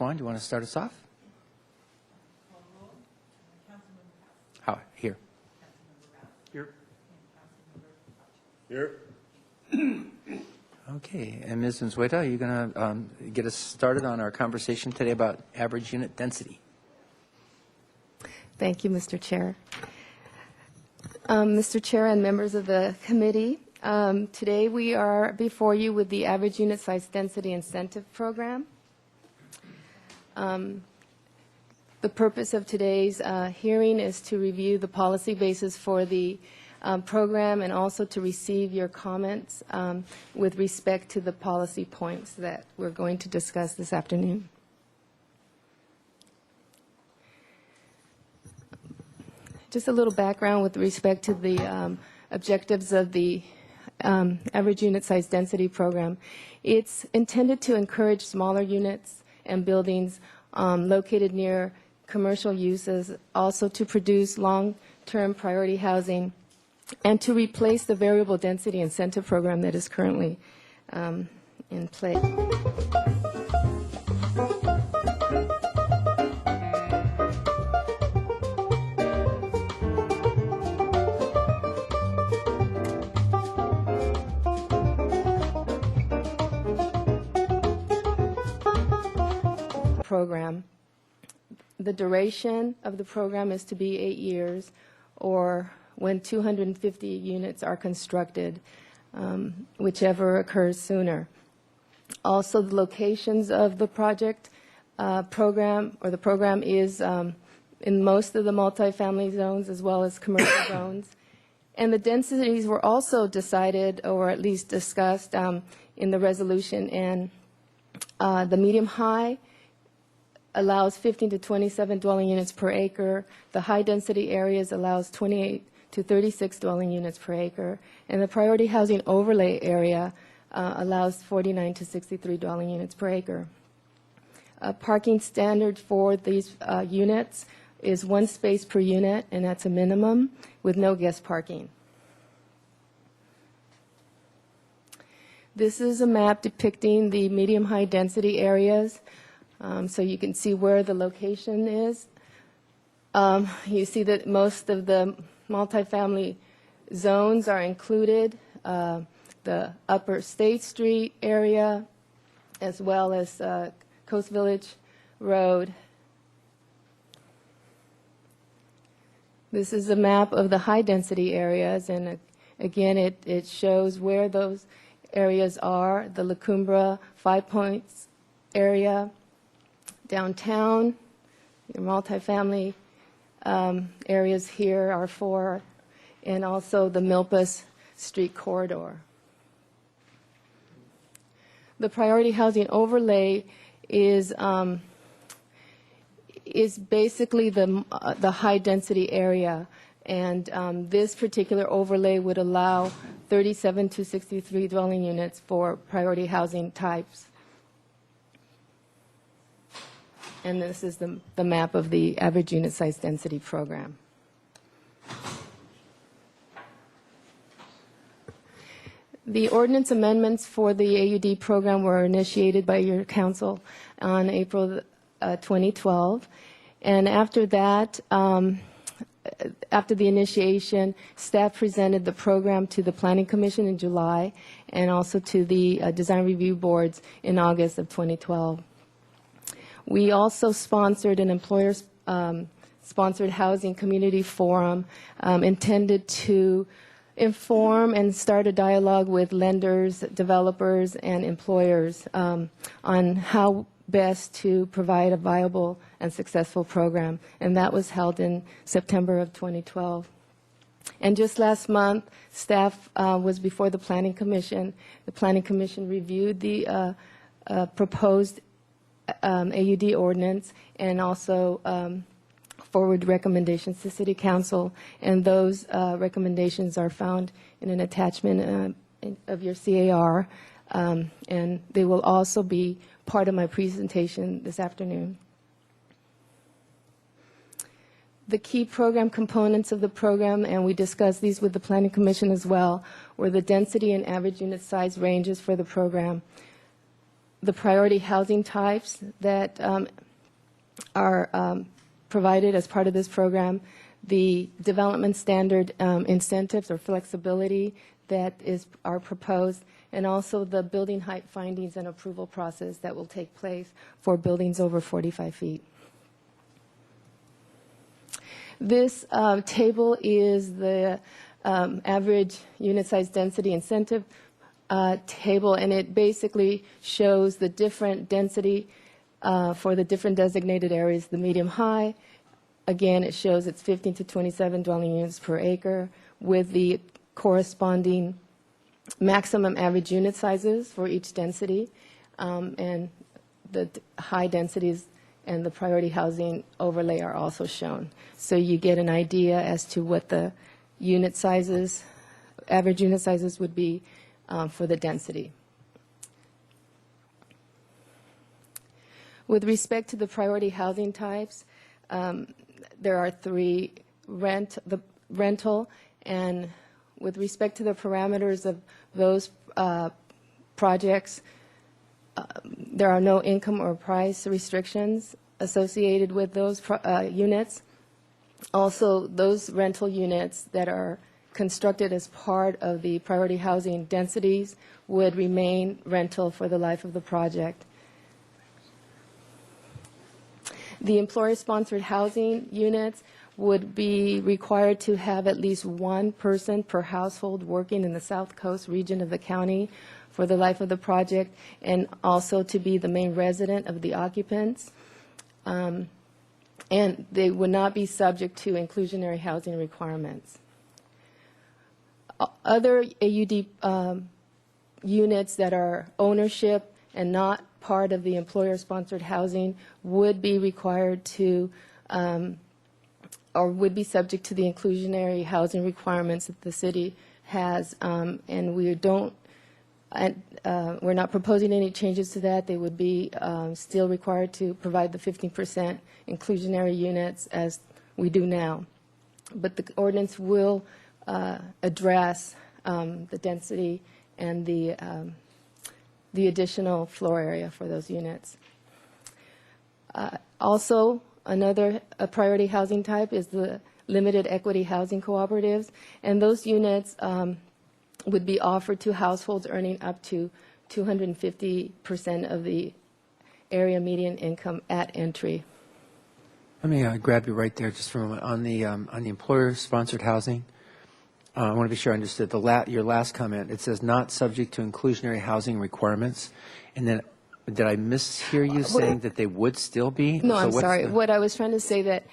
Juan, do you want to start us off? How? Here. Here. Okay, and Ms. Nzueta, are you going to get us started on our conversation today about average unit density? Thank you, Mr. Chair. Mr. Chair and members of the committee, today we are before you with the average unit size density incentive program. The purpose of today's hearing is to review the policy basis for the program and also to receive your comments with respect to the policy points that we're going to discuss this afternoon. Just a little background with respect to the objectives of the average unit size density program. It's intended to encourage smaller units and buildings located near commercial uses, also to produce long-term priority housing, and to replace the variable density incentive program that is currently in place. Program. The duration of the program is to be 8 years, or when 250 units are constructed, whichever occurs sooner. Also, the locations of the project program, or the program, is in most of the multifamily zones as well as commercial zones. And the densities were also decided, or at least discussed, in the resolution. And the medium-high allows 15 to 27 dwelling units per acre. The high-density areas allows 28 to 36 dwelling units per acre. And the priority housing overlay area allows 49 to 63 dwelling units per acre. Parking standard for these units is 1 space per unit, and that's a minimum, with no guest parking. This is a map depicting the medium-high density areas. So you can see where the location is. You see that most of the multifamily zones are included, the Upper State Street area, as well as Coast Village Road. This is a map of the high-density areas, and again, it shows where those areas are. The La Cumbre, 5 Points area, downtown, your multifamily areas here are 4, and also the Milpas Street corridor. The priority housing overlay is basically the high density area, and this particular overlay would allow 37 to 63 dwelling units for priority housing types. And this is the map of the average unit size density program. The ordinance amendments for the AUD program were initiated by your council on April 2012. And after that, after the initiation, staff presented the program to the Planning Commission in July and also to the design review boards in August of 2012. We also sponsored an employer-sponsored housing community forum intended to inform and start a dialogue with lenders, developers, and employers on how best to provide a viable and successful program. And that was held in September of 2012. And just last month, staff was before the Planning Commission. The Planning Commission reviewed the proposed AUD ordinance and also forward recommendations to City Council, and those recommendations are found in an attachment of your CAR, and they will also be part of my presentation this afternoon. The key program components of the program, and we discussed these with the Planning Commission as well, were the density and average unit size ranges for the program. the priority housing types that are provided as part of this program, the development standard incentives or flexibility that are proposed, and also the building height findings and approval process that will take place for buildings over 45 feet. This table is the average unit size density incentive table, and it basically shows the different density for the different designated areas, the medium high. Again, it shows it's 15 to 27 dwelling units per acre with the corresponding maximum average unit sizes for each density, and the high densities and the priority housing overlay are also shown. So you get an idea as to what the unit sizes, average unit sizes would be for the density. With respect to the priority housing types, there are three: rental, and with respect to the parameters of those projects, there are no income or price restrictions associated with those units. Also, those rental units that are constructed as part of the priority housing densities would remain rental for the life of the project. The employer-sponsored housing units would be required to have at least one person per household working in the South Coast region of the county for the life of the project, and also to be the main resident of the occupants. And they would not be subject to inclusionary housing requirements. Other AUD units that are ownership and not part of the employer-sponsored housing would be required to, or would be subject to the inclusionary housing requirements that the city has, and we don't, we're not proposing any changes to that. They would be still required to provide the 15% inclusionary units as we do now. But the ordinance will address the density and the additional floor area for those units. Also, another priority housing type is the limited equity housing cooperatives, and those units would be offered to households earning up to 250% of the area median income at entry. Let me grab you right there just for a moment. On the employer-sponsored housing, I want to be sure I understood your last comment. It says not subject to inclusionary housing requirements. And then did I mishear you saying that they would still be? No, So I'm what's sorry. the- What I was trying to say that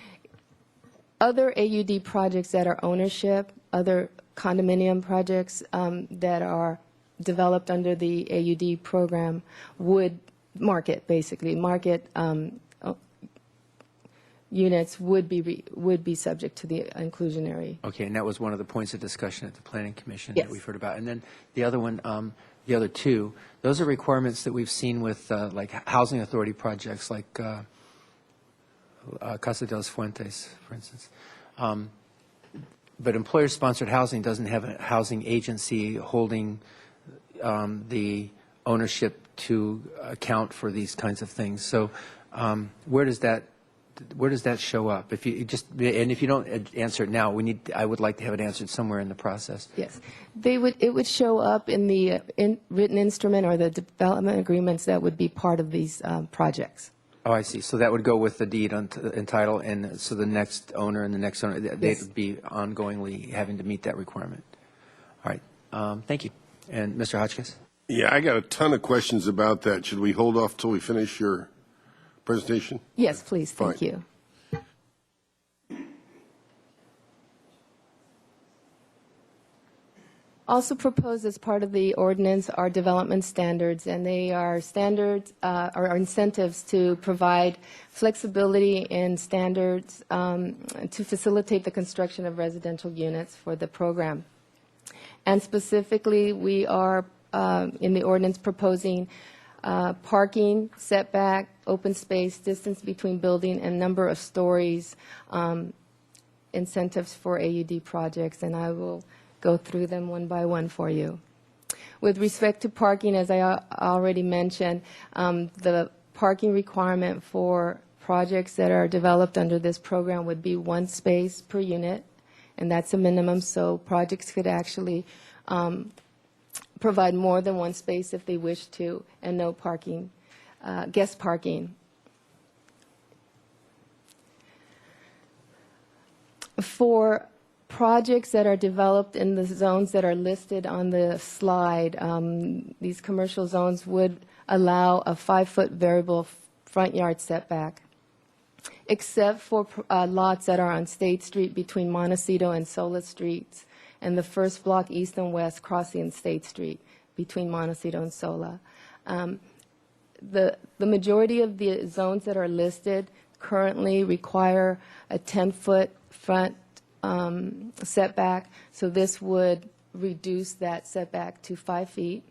other AUD projects that are ownership, other condominium projects that are developed under the AUD program would market units would be subject to the inclusionary. Okay, and that was one of the points of discussion at the Planning Commission Yes. that we've heard about. And then the other one, the other two, those are requirements that we've seen with like housing authority projects like Casa de los Fuentes, for instance. But employer-sponsored housing doesn't have a housing agency holding the ownership to account for these kinds of things. So where does that show up? If you don't answer it now, I would like to have it answered somewhere in the process. Yes, it would show up in the written instrument or the development agreements that would be part of these projects. Oh, I see. So that would go with the deed entitled, and so the next owner and the next owner, Yes. they'd be ongoingly having to meet that requirement. All right. Thank you. And Mr. Hotchkiss? Yeah, I got a ton of questions about that. Should we hold off till we finish your presentation? Yes, please. Thank Fine. you. Also proposed as part of the ordinance are development standards, and they are standards or incentives to provide flexibility in standards to facilitate the construction of residential units for the program. And specifically, we are in the ordinance proposing parking, setback, open space, distance between building, and number of stories incentives for AUD projects, and I will go through them one by one for you. With respect to parking, as I already mentioned, the parking requirement for projects that are developed under this program would be 1 space per unit, and that's a minimum, so projects could actually provide more than 1 space if they wish to, and no parking, guest parking. For projects that are developed in the zones that are listed on the slide, these commercial zones would allow a 5-foot variable front yard setback, except for lots that are on State Street between Montecito and Sola Streets, and the first block east and west crossing State Street between Montecito and Sola. The majority of the zones that are listed currently require a 10-foot front setback, so this would reduce that setback to 5 feet.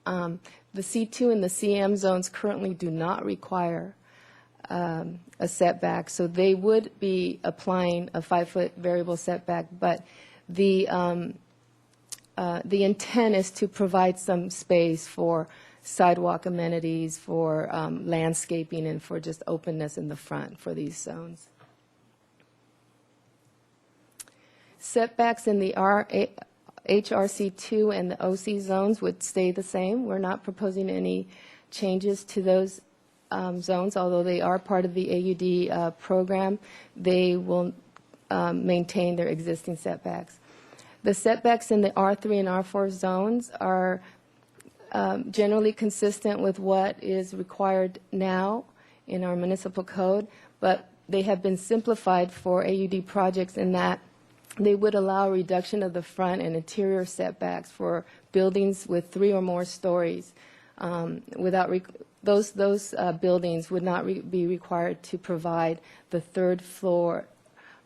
The C2 and the CM zones currently do not require a setback, so they would be applying a 5-foot variable setback, but the intent is to provide some space for sidewalk amenities, for landscaping, and for just openness in the front for these zones. Setbacks in the HRC2 and the OC zones would stay the same. We're not proposing any changes to those zones, although they are part of the AUD program. They will maintain their existing setbacks. The setbacks in the R3 and R4 zones are generally consistent with what is required now in our municipal code, but they have been simplified for AUD projects in that they would allow a reduction of the front and interior setbacks for buildings with 3 or more stories. Those buildings would not be required to provide the 3rd floor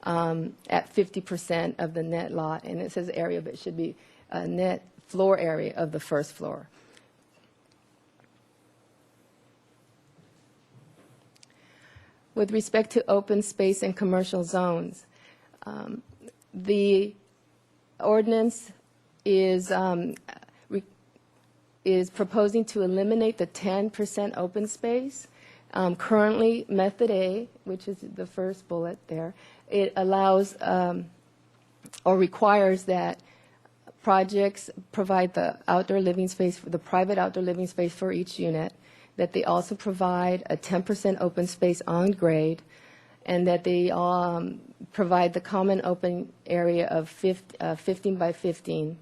at 50% of the net lot, and it says area, but it should be net floor area of the 1st floor. With respect to open space and commercial zones, the ordinance is proposing to eliminate the 10% open space. Currently, Method A, which is the first bullet there, it allows or requires that projects provide the outdoor living space, the private outdoor living space for each unit, that they also provide a 10% open space on grade, and that they provide the common open area of 15 by 15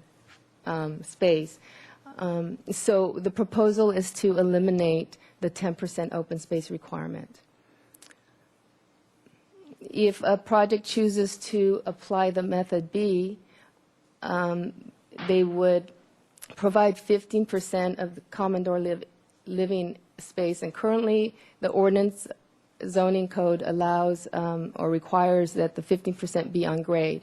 space. So the proposal is to eliminate the 10% open space requirement. If a project chooses to apply the Method B, they would provide 15% of the common door living space, and currently the ordinance zoning code allows or requires that the 15% be on grade.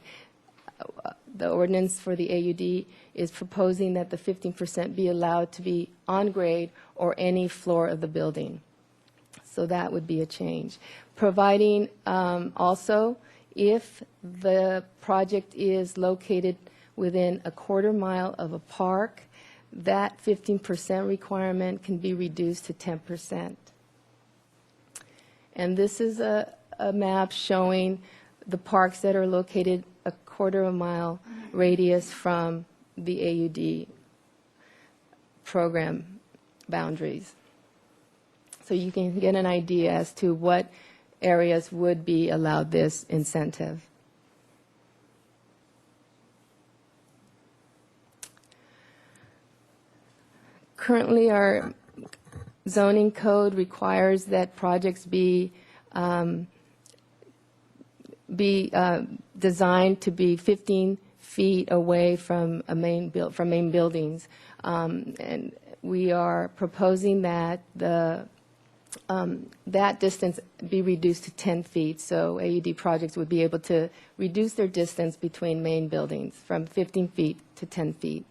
The ordinance for the AUD is proposing that the 15% be allowed to be on grade or any floor of the building. So that would be a change. Providing also, if the project is located within a 1/4 mile of a park, that 15% requirement can be reduced to 10%. And this is a map showing the parks that are located a 1/4 mile radius from the AUD program boundaries. So you can get an idea as to what areas would be allowed this incentive. Currently, our zoning code requires that projects be designed to be 15 feet away from main buildings, and we are proposing that that distance be reduced to 10 feet. So AUD projects would be able to reduce their distance between main buildings from 15 feet to 10 feet.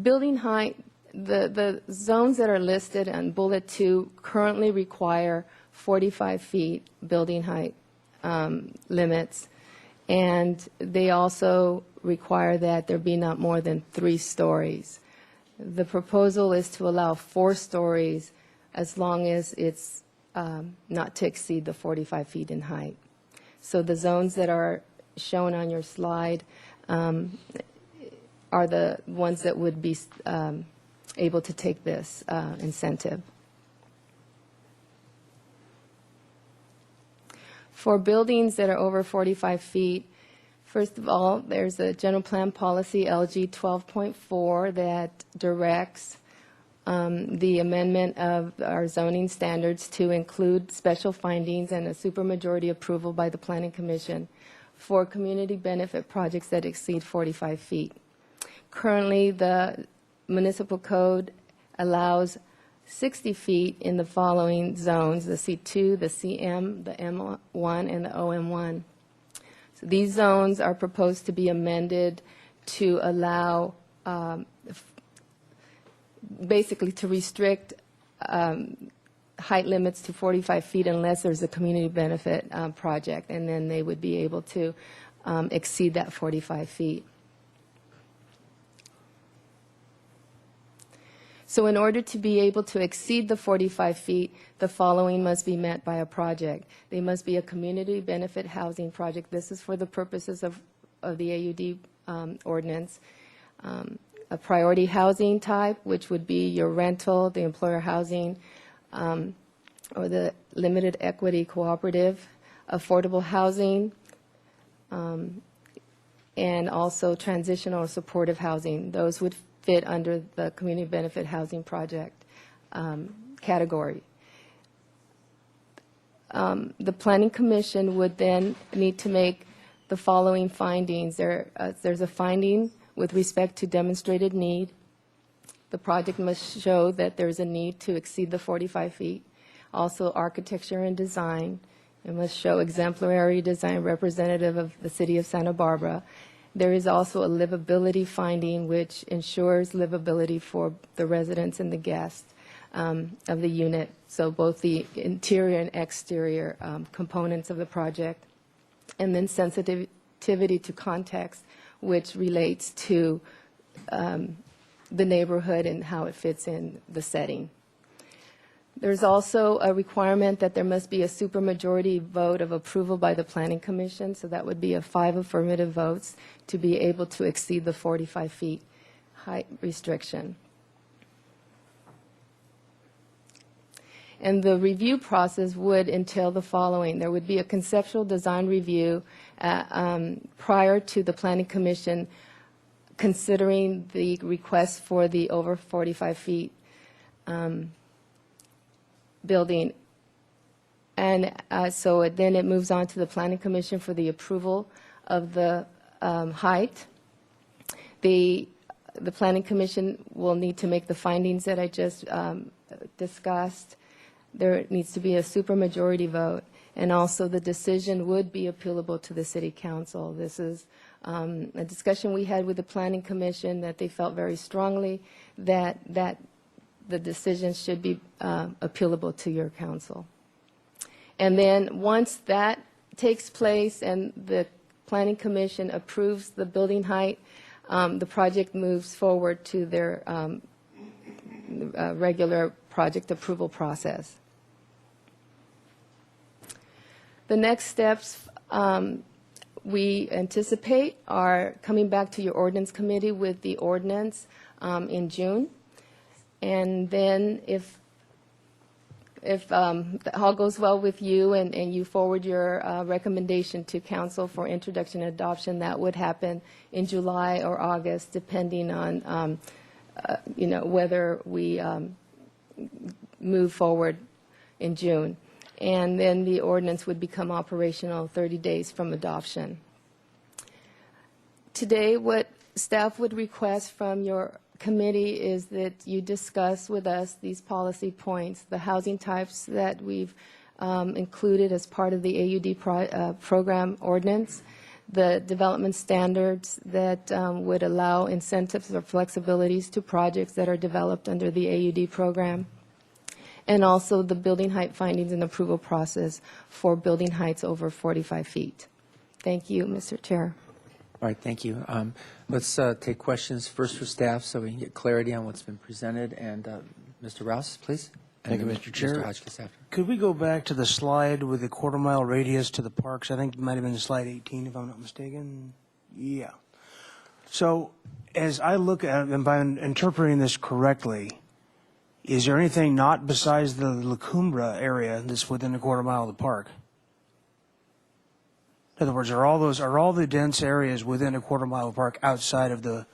Building height, the zones that are listed on bullet 2 currently require 45 feet building height limits, And they also require that there be not more than 3 stories. The proposal is to allow 4 stories as long as it's not to exceed the 45 feet in height. So the zones that are shown on your slide are the ones that would be able to take this incentive. For buildings that are over 45 feet, first of all, there's a general plan policy, LG 12.4, that directs the amendment of our zoning standards to include special findings and a supermajority approval by the Planning Commission for community benefit projects that exceed 45 feet. Currently, the municipal code allows 60 feet in the following zones: the C2, the CM, the M1, and the OM1. So these zones are proposed to be amended to allow, basically to restrict height limits to 45 feet unless there's a community benefit project, and then they would be able to exceed that 45 feet. So in order to be able to exceed the 45 feet, the following must be met by a project. They must be a community benefit housing project. This is for the purposes of the AUD ordinance. A priority housing type, which would be your rental, the employer housing, or the limited equity cooperative, affordable housing, and also transitional or supportive housing. Those would fit under the community benefit housing project category. The Planning Commission would then need to make the following findings. There's a finding with respect to demonstrated need. The project must show that there's a need to exceed the 45 feet. Also, architecture and design. It must show exemplary design representative of the city of Santa Barbara. There is also a livability finding, which ensures livability for the residents and the guests of the unit, so both the interior and exterior components of the project. And then sensitivity to context, which relates to the neighborhood and how it fits in the setting. There's also a requirement that there must be a supermajority vote of approval by the Planning Commission, so that would be a 5 affirmative votes to be able to exceed the 45 feet height restriction. And the review process would entail the following. There would be a conceptual design review prior to the Planning Commission considering the request for the over 45 feet building. And so then it moves on to the Planning Commission for the approval of the height. The Planning Commission will need to make the findings that I just discussed. There needs to be a supermajority vote, and also the decision would be appealable to the City Council. This is a discussion we had with the Planning Commission, that they felt very strongly that the decision should be appealable to your council. And then once that takes place and the Planning Commission approves the building height, the project moves forward to their regular project approval process. The next steps we anticipate are coming back to your ordinance committee with the ordinance in June. And then if all goes well with you and you forward your recommendation to council for introduction and adoption, that would happen in July or August, depending on whether we move forward in June. And then the ordinance would become operational 30 days from adoption. Today, what staff would request from your committee is that you discuss with us these policy points, the housing types that we've included as part of the AUD program ordinance, the development standards that would allow incentives or flexibilities to projects that are developed under the AUD program, and also the building height findings and approval process for building heights over 45 feet. Thank you, Mr. Chair. All right, thank you. Let's take questions first for staff so we can get clarity on what's been presented. And Mr. Rouse, please. Thank you, And Mr. Chair. Mr. Hotchkiss after. Could we go back to the slide with the quarter-mile radius to the parks? I think it might have been slide 18, if I'm not mistaken. Yeah. So as I look at it, if I'm interpreting this correctly, is there anything not besides the La Cumbra area that's within a quarter mile of the park? In other words, are all the dense areas within a quarter mile of the park outside of the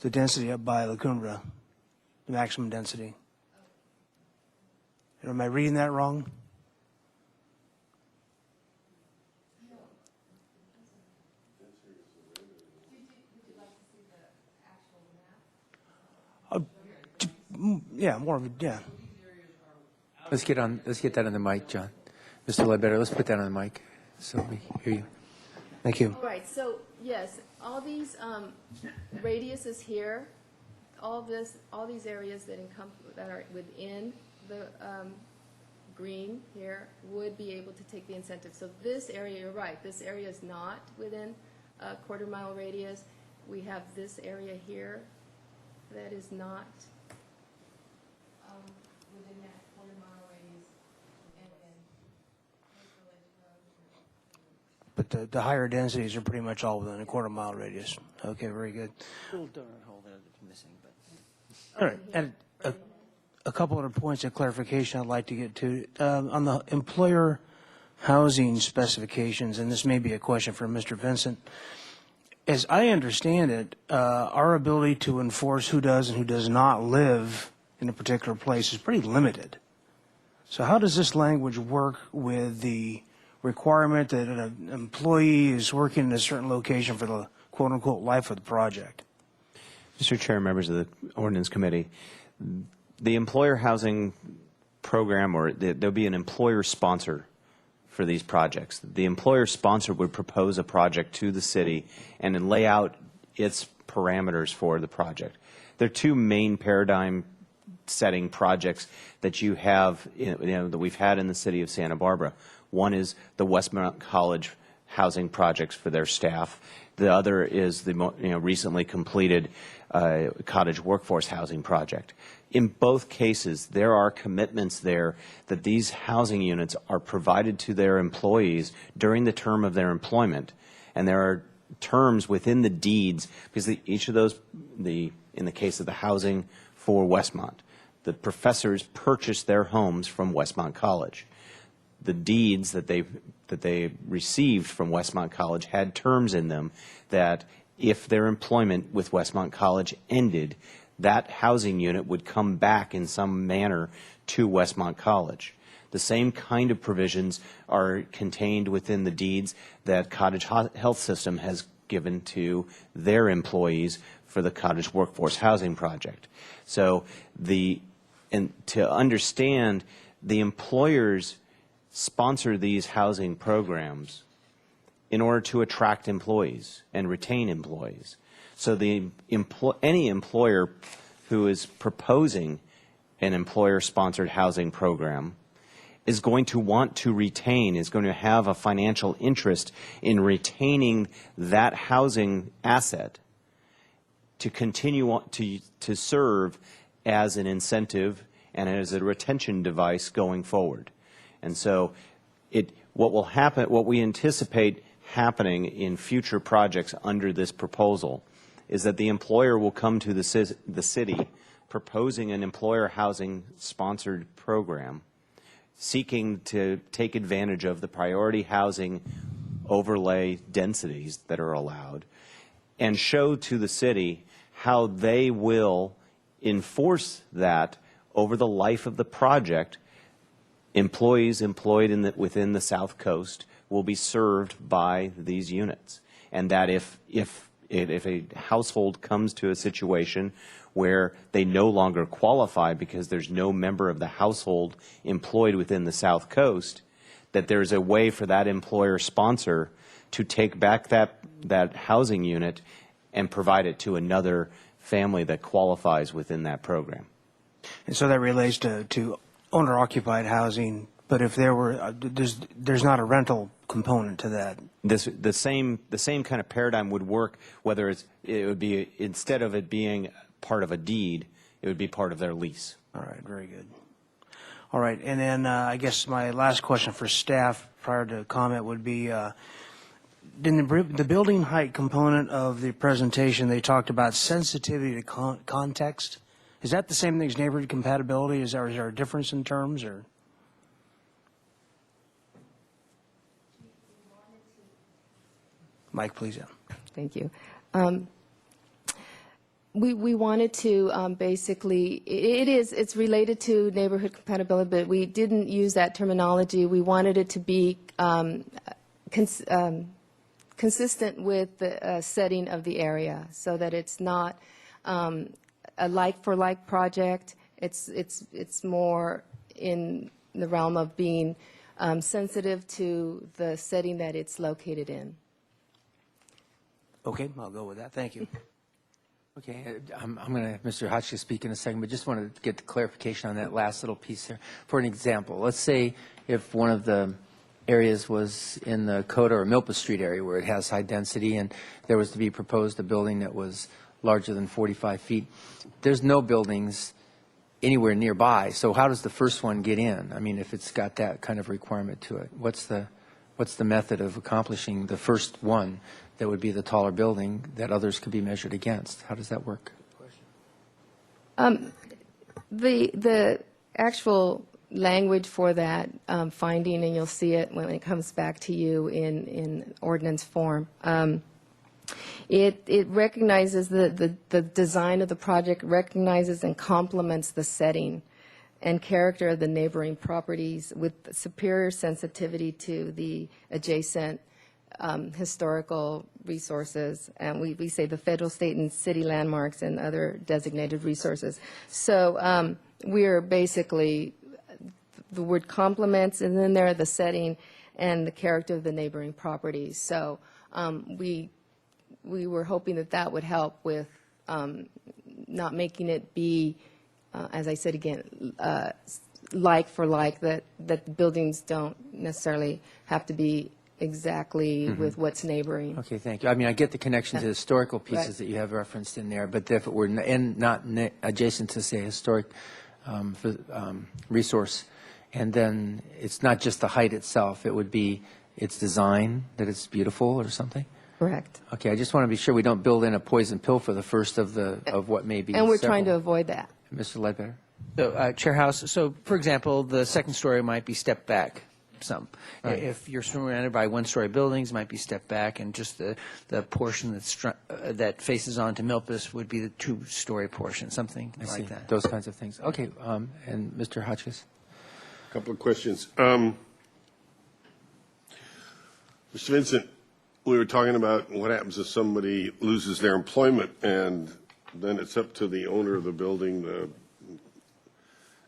density up by La Cumbra, the maximum density? Am I reading that wrong? Yeah, more of a, yeah. Let's get that on the mic, John. Mr. Ledbetter, let's put that on the mic so we hear you. Thank you. All right, so yes, all these radiuses here, all these areas that are within the green here would be able to take the incentive. So this area, you're right, this area is not within a quarter-mile radius. We have this area here that is not within that quarter-mile radius. But the higher densities are pretty much all within a quarter mile radius. Okay, very good. Little donut hole there that's missing, but. All right, and a couple other points of clarification I'd like to get to. On the employer housing specifications, and this may be a question for Mr. Vincent, as I understand it, our ability to enforce who does and who does not live in a particular place is pretty limited. So how does this language work with the requirement that an employee is working in a certain location for the quote-unquote life of the project? Mr. Chair, members of the Ordinance Committee, the employer housing program, or there'll be an employer sponsor for these projects. The employer sponsor would propose a project to the city and then lay out its parameters for the project. There are two main paradigm setting projects that you have, that we've had in the city of Santa Barbara. One is the Westmont College housing projects for their staff. The other is the recently completed cottage workforce housing project. In both cases, there are commitments there that these housing units are provided to their employees during the term of their employment, and there are terms within the deeds, because each of those, in the case of the housing for Westmont, the professors purchased their homes from Westmont College. The deeds that they received from Westmont College had terms in them that if their employment with Westmont College ended, that housing unit would come back in some manner to Westmont College. The same kind of provisions are contained within the deeds that Cottage Health System has given to their employees for the Cottage Workforce Housing Project. So to understand, the employers sponsor these housing programs in order to attract employees and retain employees. So any employer who is proposing an employer-sponsored housing program is going to want to retain, is going to have a financial interest in retaining that housing asset to continue to serve as an incentive and as a retention device going forward. And so what we anticipate happening in future projects under this proposal is that the employer will come to the city proposing an employer housing sponsored program, seeking to take advantage of the priority housing overlay densities that are allowed, and show to the city how they will enforce that over the life of the project. Employees employed within the South Coast will be served by these units, and that if a household comes to a situation where they no longer qualify because there's no member of the household employed within the South Coast, that there's a way for that employer sponsor to take back that housing unit and provide it to another family that qualifies within that program. And so that relates to owner-occupied housing, but if there were, there's not a rental component to that. The same kind of paradigm would work whether it would be, instead of it being part of a deed, it would be part of their lease. All right, very good. All right, and then I guess my last question for staff prior to comment would be, in the building height component of the presentation, they talked about sensitivity to context. Is that the same thing as neighborhood compatibility? Is there a difference in terms, or? Mike, please. Yeah. Thank you. We wanted to basically, it's related to neighborhood compatibility, but we didn't use that terminology. We wanted it to be consistent with the setting of the area, so that it's not a like-for-like project. It's more in the realm of being sensitive to the setting that it's located in. Okay, I'll go with that. Thank you. Okay, I'm going to have Mr. Hotchkiss speak in a second, but just wanted to get the clarification on that last little piece there. For an example, let's say if one of the areas was in the Coda or Milpa Street area where it has high density, and there was to be proposed a building that was larger than 45 feet. There's no buildings anywhere nearby, so how does the first one get in? I mean, if it's got that kind of requirement to it, what's the method of accomplishing the first one that would be the taller building that others could be measured against? How does that work? The actual language for that finding, and you'll see it when it comes back to you in ordinance form. It recognizes the design of the project, recognizes and complements the setting and character of the neighboring properties with superior sensitivity to the adjacent historical resources, and we say the federal, state, and city landmarks and other designated resources. So we're basically, the word complements, and then there are the setting and the character of the neighboring properties. So we were hoping that would help with not making it be, as I said again, like for like, that the buildings don't necessarily have to be exactly with what's neighboring. Okay, thank you. I mean, I get the connection to the historical pieces Right. that you have referenced in there, but if it were not adjacent to, say, historic resource, and then it's not just the height itself, it would be its design, that it's beautiful or something? Correct. Okay, I just want to be sure we don't build in a poison pill for the first of what may be And we're trying to several. avoid that. Mr. Ledbetter? So, Chair House, so for example, the second story might be stepped back some. Right. If you're surrounded by one-story buildings, it might be stepped back, and just the portion that faces onto Milpas would be the two-story portion, something I see. like that. Those kinds of things. Okay, and Mr. Hotchkiss? A couple of questions. Mr. Vincent, we were talking about what happens if somebody loses their employment, and then it's up to the owner of the building, the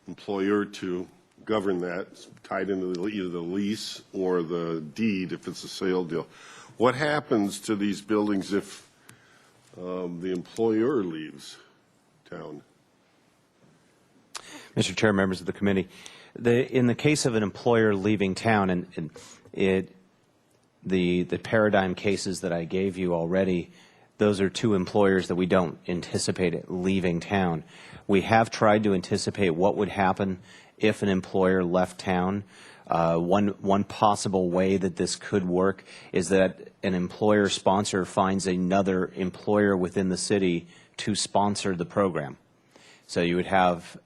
employer, to govern that. It's tied into either the lease or the deed if it's a sale deal. What happens to these buildings if the employer leaves town? Mr. Chair, members of the committee, in the case of an employer leaving town, and the paradigm cases that I gave you already, those are two employers that we don't anticipate leaving town. We have tried to anticipate what would happen if an employer left town. One possible way that this could work is that an employer sponsor finds another employer within the city to sponsor the program. So you would have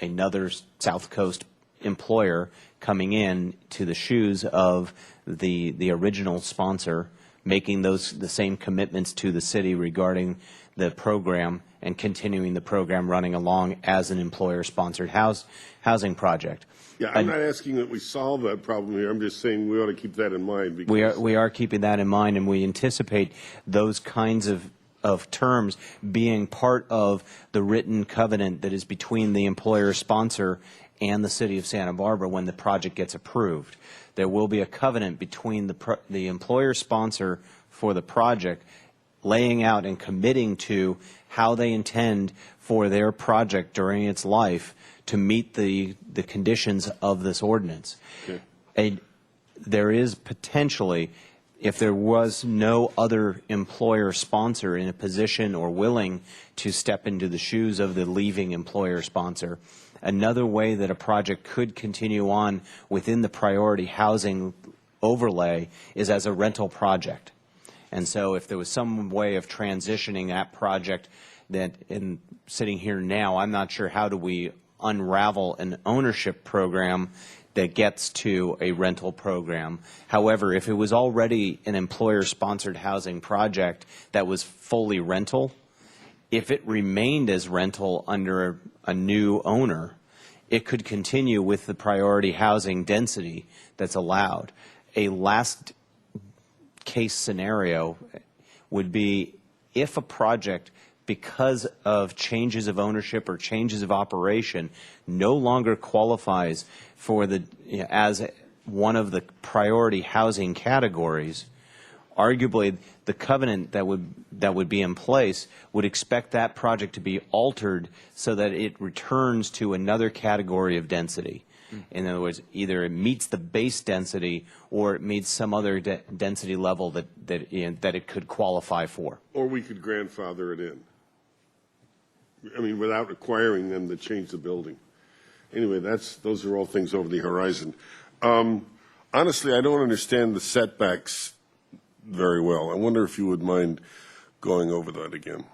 another South Coast employer coming in to the shoes of the original sponsor, making the same commitments to the city regarding the program and continuing the program running along as an employer-sponsored housing project. Yeah, I'm not asking that we solve that problem here. I'm just saying we ought to keep that in mind. Because We are keeping that in mind, and we anticipate those kinds of terms being part of the written covenant that is between the employer-sponsor and the city of Santa Barbara when the project gets approved. There will be a covenant between the employer-sponsor for the project laying out and committing to how they intend for their project during its life to meet the conditions of this ordinance. Okay. there is potentially, if there was no other employer sponsor in a position or willing to step into the shoes of the leaving employer sponsor, another way that a project could continue on within the priority housing overlay is as a rental project. And so if there was some way of transitioning that project that, in sitting here now, I'm not sure how do we unravel an ownership program that gets to a rental program. However, if it was already an employer-sponsored housing project that was fully rental, if it remained as rental under a new owner, it could continue with the priority housing density that's allowed. A last case scenario would be if a project, because of changes of ownership or changes of operation, no longer qualifies for the, as one of the priority housing categories, arguably the covenant that would be in place would expect that project to be altered so that it returns to another category of density. In other words, either it meets the base density or it meets some other density level that it could qualify for. Or we could grandfather it in. I mean, without requiring them to change the building. Anyway, those are all things over the horizon. Honestly, I don't understand the setbacks very well. I wonder if you would mind going over that again.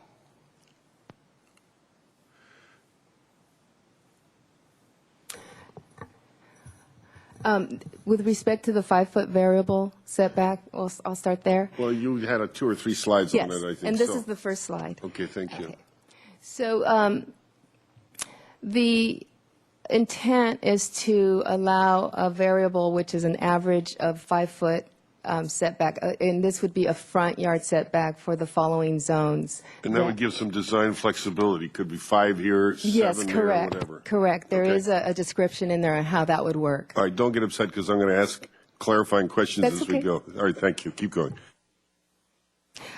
With respect to the 5-foot variable setback, I'll start there. Well, you had 2 or 3 slides Yes, on it, I think. and this so. is the first slide. Okay, thank you. Okay. So the intent is to allow a variable which is an average of 5-foot setback, and this would be a front yard setback for the following zones. And that would give some design flexibility. Could be 5 here, 7 Yes, there, correct. whatever. Correct. There Okay. is a description in there on how that would work. All right, don't get upset because I'm going to ask clarifying questions That's as we okay. go. All right, thank you. Keep going.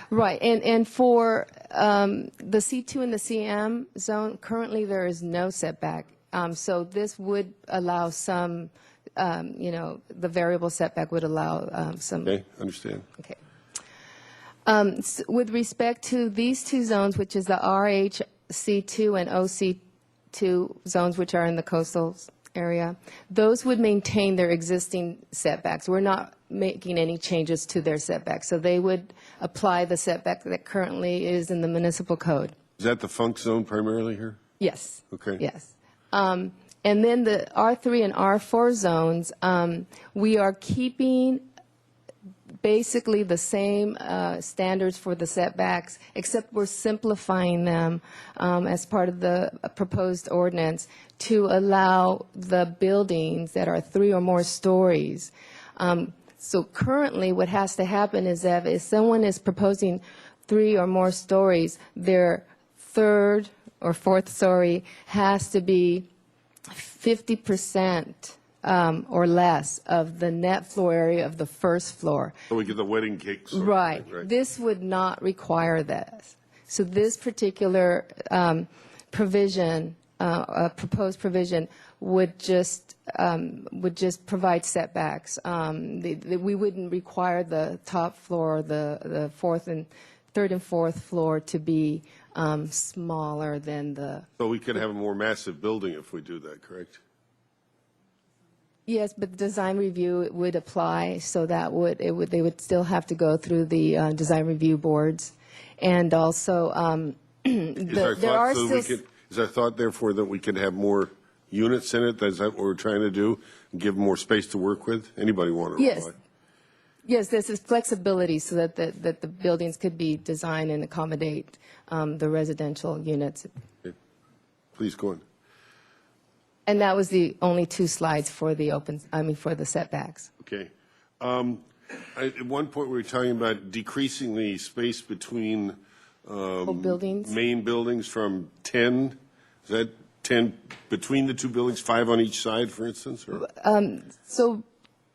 Right, and for the C2 and the CM zone, currently there is no setback. So this would allow some, the variable setback would allow some. Okay, understand. Okay. With respect to these two zones, which is the RHC2 and OC2 zones, which are in the coastal area, those would maintain their existing setbacks. We're not making any changes to their setbacks. So they would apply the setback that currently is in the municipal code. Is that the funk zone primarily here? Yes. Okay. Yes. And then the R3 and R4 zones, we are keeping basically the same standards for the setbacks, except we're simplifying them as part of the proposed ordinance to allow the buildings that are 3 or more stories. So currently, what has to happen is that if someone is proposing 3 or more stories, their 3rd or 4th story has to be 50% or less of the net floor area of the first floor. So we get the wedding cake. Sort of Right. thing, right. This would not require this. So this particular provision, proposed provision, would just provide setbacks. We wouldn't require the top floor, the 3rd and 4th floor to be smaller than the. So we could have a more massive building if we do that, correct? Yes, but the design review would apply, so that they would still have to go through the design review boards, and also Is our thought, therefore, that we could have more units in it? Is that what we're trying to do? Give more space to work with? Anybody want to reply? Yes, this is flexibility so that the buildings could be designed and accommodate the residential units. Okay. Please go on. And that was the only 2 slides for for the setbacks. Okay. At one point, we were talking about decreasing the space between Buildings? main buildings from 10. Is that 10 between the 2 buildings, 5 on each side, for instance? Or? So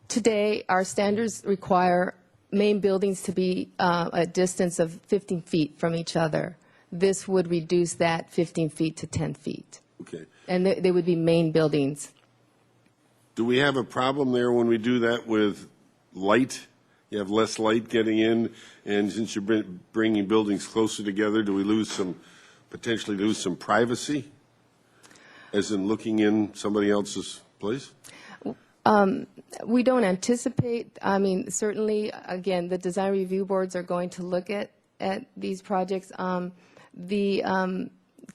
today, our standards require main buildings to be a distance of 15 feet from each other. This would reduce that 15 feet to 10 feet. Okay. And they would be main buildings. Do we have a problem there when we do that with light? You have less light getting in, and since you're bringing buildings closer together, do we potentially lose some privacy, as in looking in somebody else's place? We don't anticipate, I mean, certainly, again, the design review boards are going to look at these projects.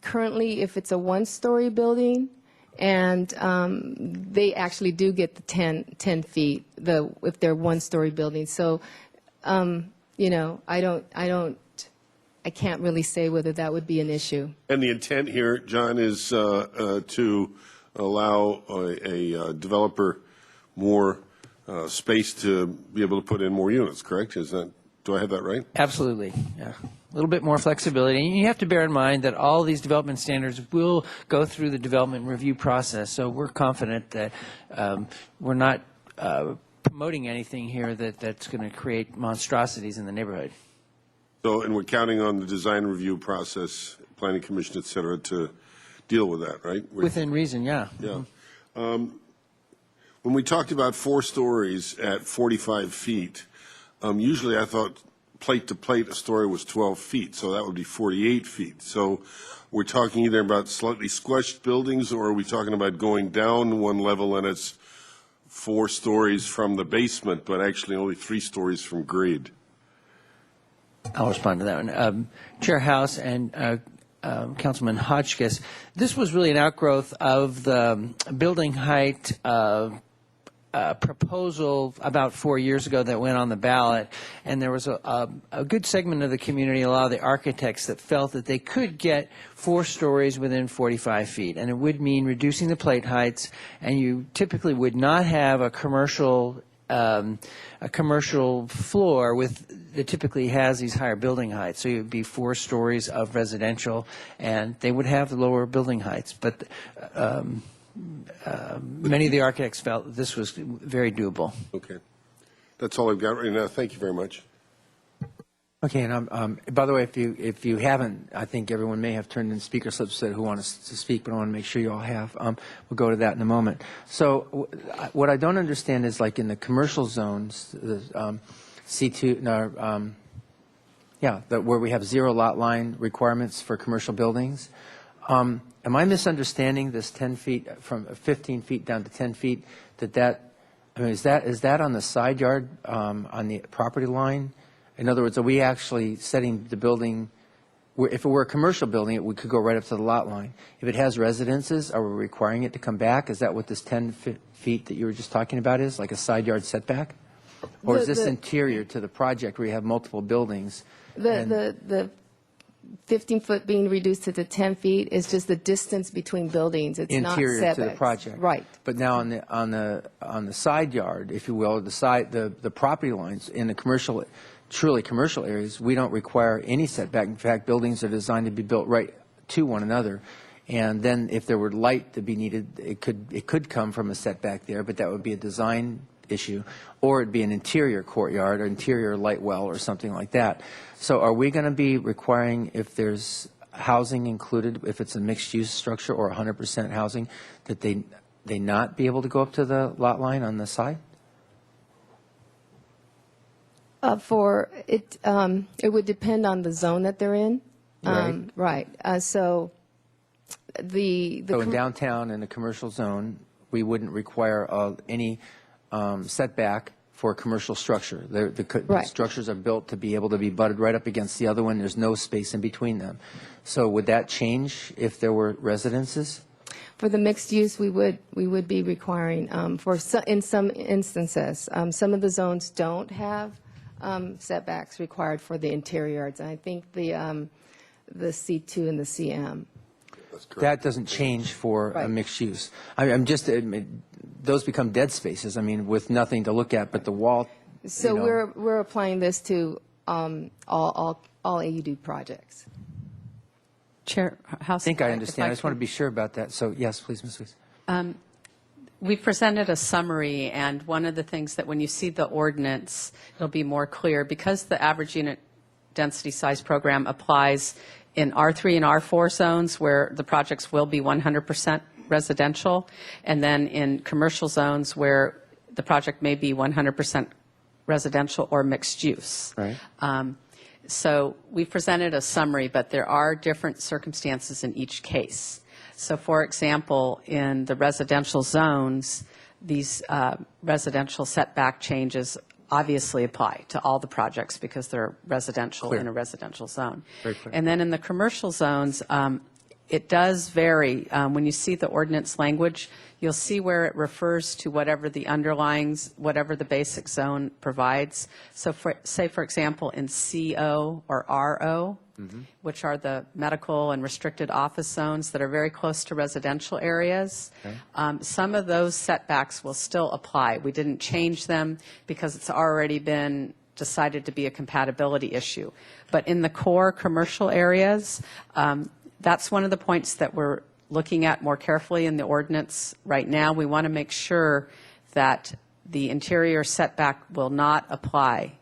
Currently, if it's a one-story building, and they actually do get the 10 feet, if they're one-story buildings. So, you know, I can't really say whether that would be an issue. And the intent here, John, is to allow a developer more space to be able to put in more units, correct? Do I have that right? Absolutely, yeah. A little bit more flexibility. And you have to bear in mind that all these development standards will go through the development review process. So we're confident that we're not promoting anything here that's going to create monstrosities in the neighborhood. So, and we're counting on the design review process, planning commission, et cetera, to deal with that, right? Within reason, yeah. Yeah. When we talked about 4 stories at 45 feet, usually I thought plate to plate a story was 12 feet, so that would be 48 feet. So we're talking either about slightly squashed buildings, or are we talking about going down one level and it's 4 stories from the basement, but actually only 3 stories from grade? I'll respond to that one. Chair House and Councilman Hotchkiss, this was really an outgrowth of the building height proposal about 4 years ago that went on the ballot, and there was a good segment of the community, a lot of the architects, that felt that they could get 4 stories within 45 feet, and it would mean reducing the plate heights, and you typically would not have a commercial floor that typically has these higher building heights. So it would be 4 stories of residential, and they would have the lower building heights. But many of the architects felt that this was very doable. Okay. That's all I've got right now. Thank you very much. Okay, and by the way, if you haven't, I think everyone may have turned in speaker slips said who wants to speak, but I want to make sure you all have. We'll go to that in a moment. So what I don't understand is, like in the commercial zones, the C2, no, where we have 0 lot line requirements for commercial buildings. Am I misunderstanding this 10 feet from 15 feet down to 10 feet? I mean, is that on the side yard on the property line? In other words, are we actually setting the building, if it were a commercial building, it could go right up to the lot line. If it has residences, are we requiring it to come back? Is that what this 10 feet that you were just talking about is, like a side yard setback? Or is this interior to the project where you have multiple buildings? The 15-foot being reduced to the 10 feet is just the distance between buildings. It's not setbacks. Interior to the project. Right. But now on the side yard, if you will, the property lines in the truly commercial areas, we don't require any setback. In fact, buildings are designed to be built right to one another. And then if there were light to be needed, it could come from a setback there, but that would be a design issue, or it'd be an interior courtyard or interior light well or something like that. So are we going to be requiring, if there's housing included, if it's a mixed-use structure or 100% housing, that they not be able to go up to the lot line on the side? It would depend on the zone that they're in. Right. So in downtown in the commercial zone, we wouldn't require any setback for a commercial structure. The structures are built to be able to be butted right up against the other one. There's no space in between them. So would that change if there were residences? For the mixed use, we would be requiring in some instances. Some of the zones don't have setbacks required for the interior yards, and I think the C2 and the CM. That doesn't change for a mixed use. Those become dead spaces, I mean, with nothing to look at but the wall. So we're applying this to all AUD projects. Chair House. I think I understand. I just want to be sure about that. So, yes, please, Ms. Weiss. We presented a summary, and one of the things that when you see the ordinance, it'll be more clear, because the average unit density size program applies in R3 and R4 zones where the projects will be 100% residential, and then in commercial zones where the project may be 100% residential or mixed use. Right. So we presented a summary, but there are different circumstances in each case. So for example, in the residential zones, these residential setback changes obviously apply to all the projects because they're residential in a residential zone. Very clear. And then in the commercial zones, it does vary. When you see the ordinance language, you'll see where it refers to whatever the underlyings, whatever the basic zone provides. So say, for example, in CO or RO, which are the medical and restricted office zones that are very close to residential areas, some of those setbacks will still apply. We didn't change them because it's already been decided to be a compatibility issue. But in the core commercial areas, that's one of the points that we're looking at more carefully in the ordinance right now. We want to make sure that the interior setback will not apply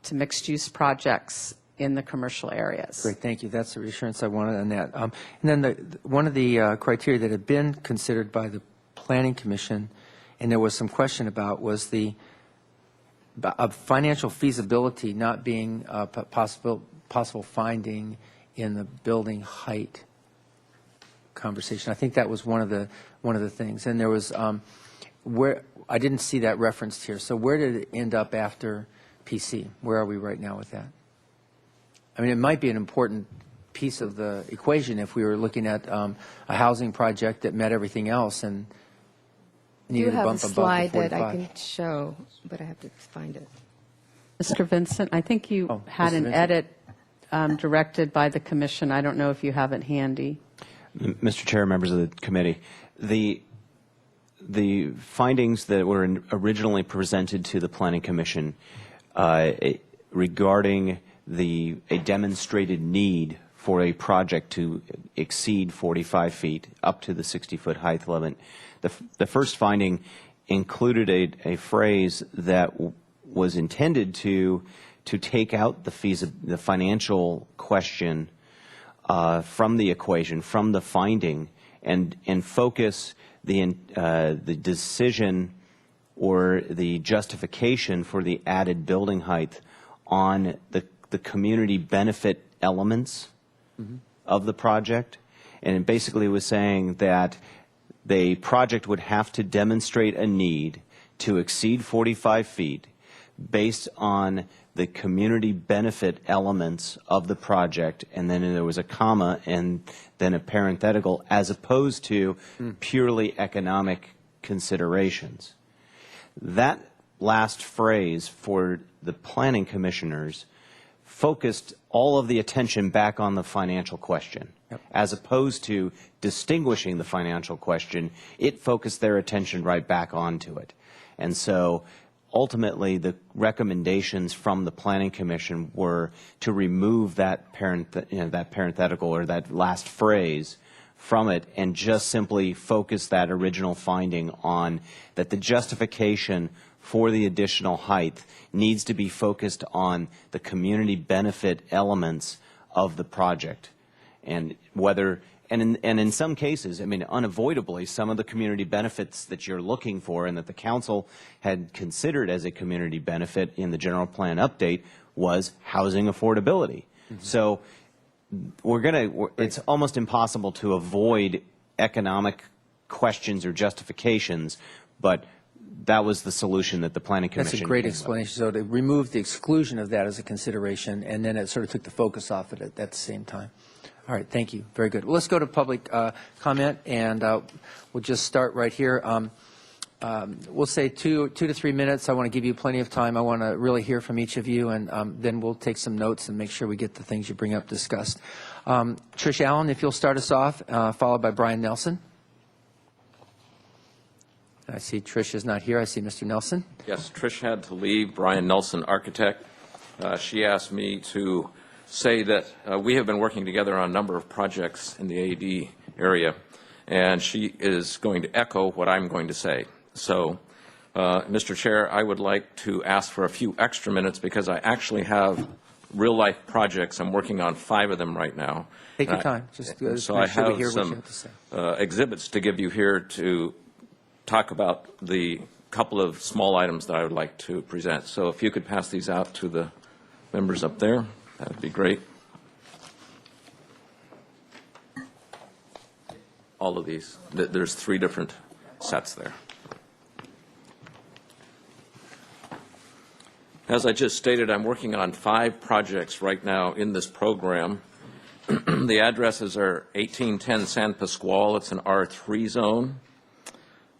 to mixed-use projects in the commercial areas. Great, thank you. That's the reassurance I wanted on that. And then one of the criteria that had been considered by the Planning Commission, and there was some question about, was the financial feasibility not being a possible finding in the building height conversation. I think that was one of the things. And there was where I didn't see that referenced here. So where did it end up after PC? Where are we right now with that? I mean, it might be an important piece of the equation if we were looking at a housing project that met everything else and needed a bump above the 45. You have a slide that I can show, but I have to find it. Mr. Vincent, I think you had Mr. an Vincent. edit directed by the commission. I don't know if you have it handy. Mr. Chair, members of the committee, the findings that were originally presented to the Planning Commission regarding a demonstrated need for a project to exceed 45 feet up to the 60-foot height limit, the first finding included a phrase that was intended to take out the financial question from the equation, from the finding, and focus the decision or the justification for the added building height on the community benefit elements of the project. And it basically was saying that the project would have to demonstrate a need to exceed 45 feet based on the community benefit elements of the project, and then there was a comma and then a parenthetical, as opposed to purely economic considerations. That last phrase for the planning commissioners focused all of the attention back on the financial question. Yep. As opposed to distinguishing the financial question, it focused their attention right back onto it. And so ultimately, the recommendations from the Planning Commission were to remove that parenthetical or that last phrase from it and just simply focus that original finding on that the justification for the additional height needs to be focused on the community benefit elements of the project. And whether and in some cases, I mean, unavoidably, some of the community benefits that you're looking for and that the council had considered as a community benefit in the general plan update was housing affordability. So it's almost impossible to avoid economic questions or justifications, but that was the solution that the Planning Commission That's a great came with. explanation. So to remove the exclusion of that as a consideration, and then it sort of took the focus off of it at the same time. All right, thank you. Very good. Well, let's go to public comment, and we'll just start right here. We'll say 2 to 3 minutes. I want to give you plenty of time. I want to really hear from each of you, and then we'll take some notes and make sure we get the things you bring up discussed. Trish Allen, if you'll start us off, followed by Brian Nelson. I see Trish is not here. I see Mr. Nelson. Yes, Trish had to leave. Brian Nelson, architect. She asked me to say that we have been working together on a number of projects in the AD area, and she is going to echo what I'm going to say. So, Mr. Chair, I would like to ask for a few extra minutes because I actually have real-life projects. I'm working on 5 of them right now. Take your time. Just so I have hear what you some have to say. exhibits to give you here to talk about the couple of small items that I would like to present. So if you could pass these out to the members up there, that would be great. All of these. There's 3 different sets there. As I just stated, I'm working on 5 projects right now in this program. The addresses are 1810 San Pasqual. It's an R3 zone.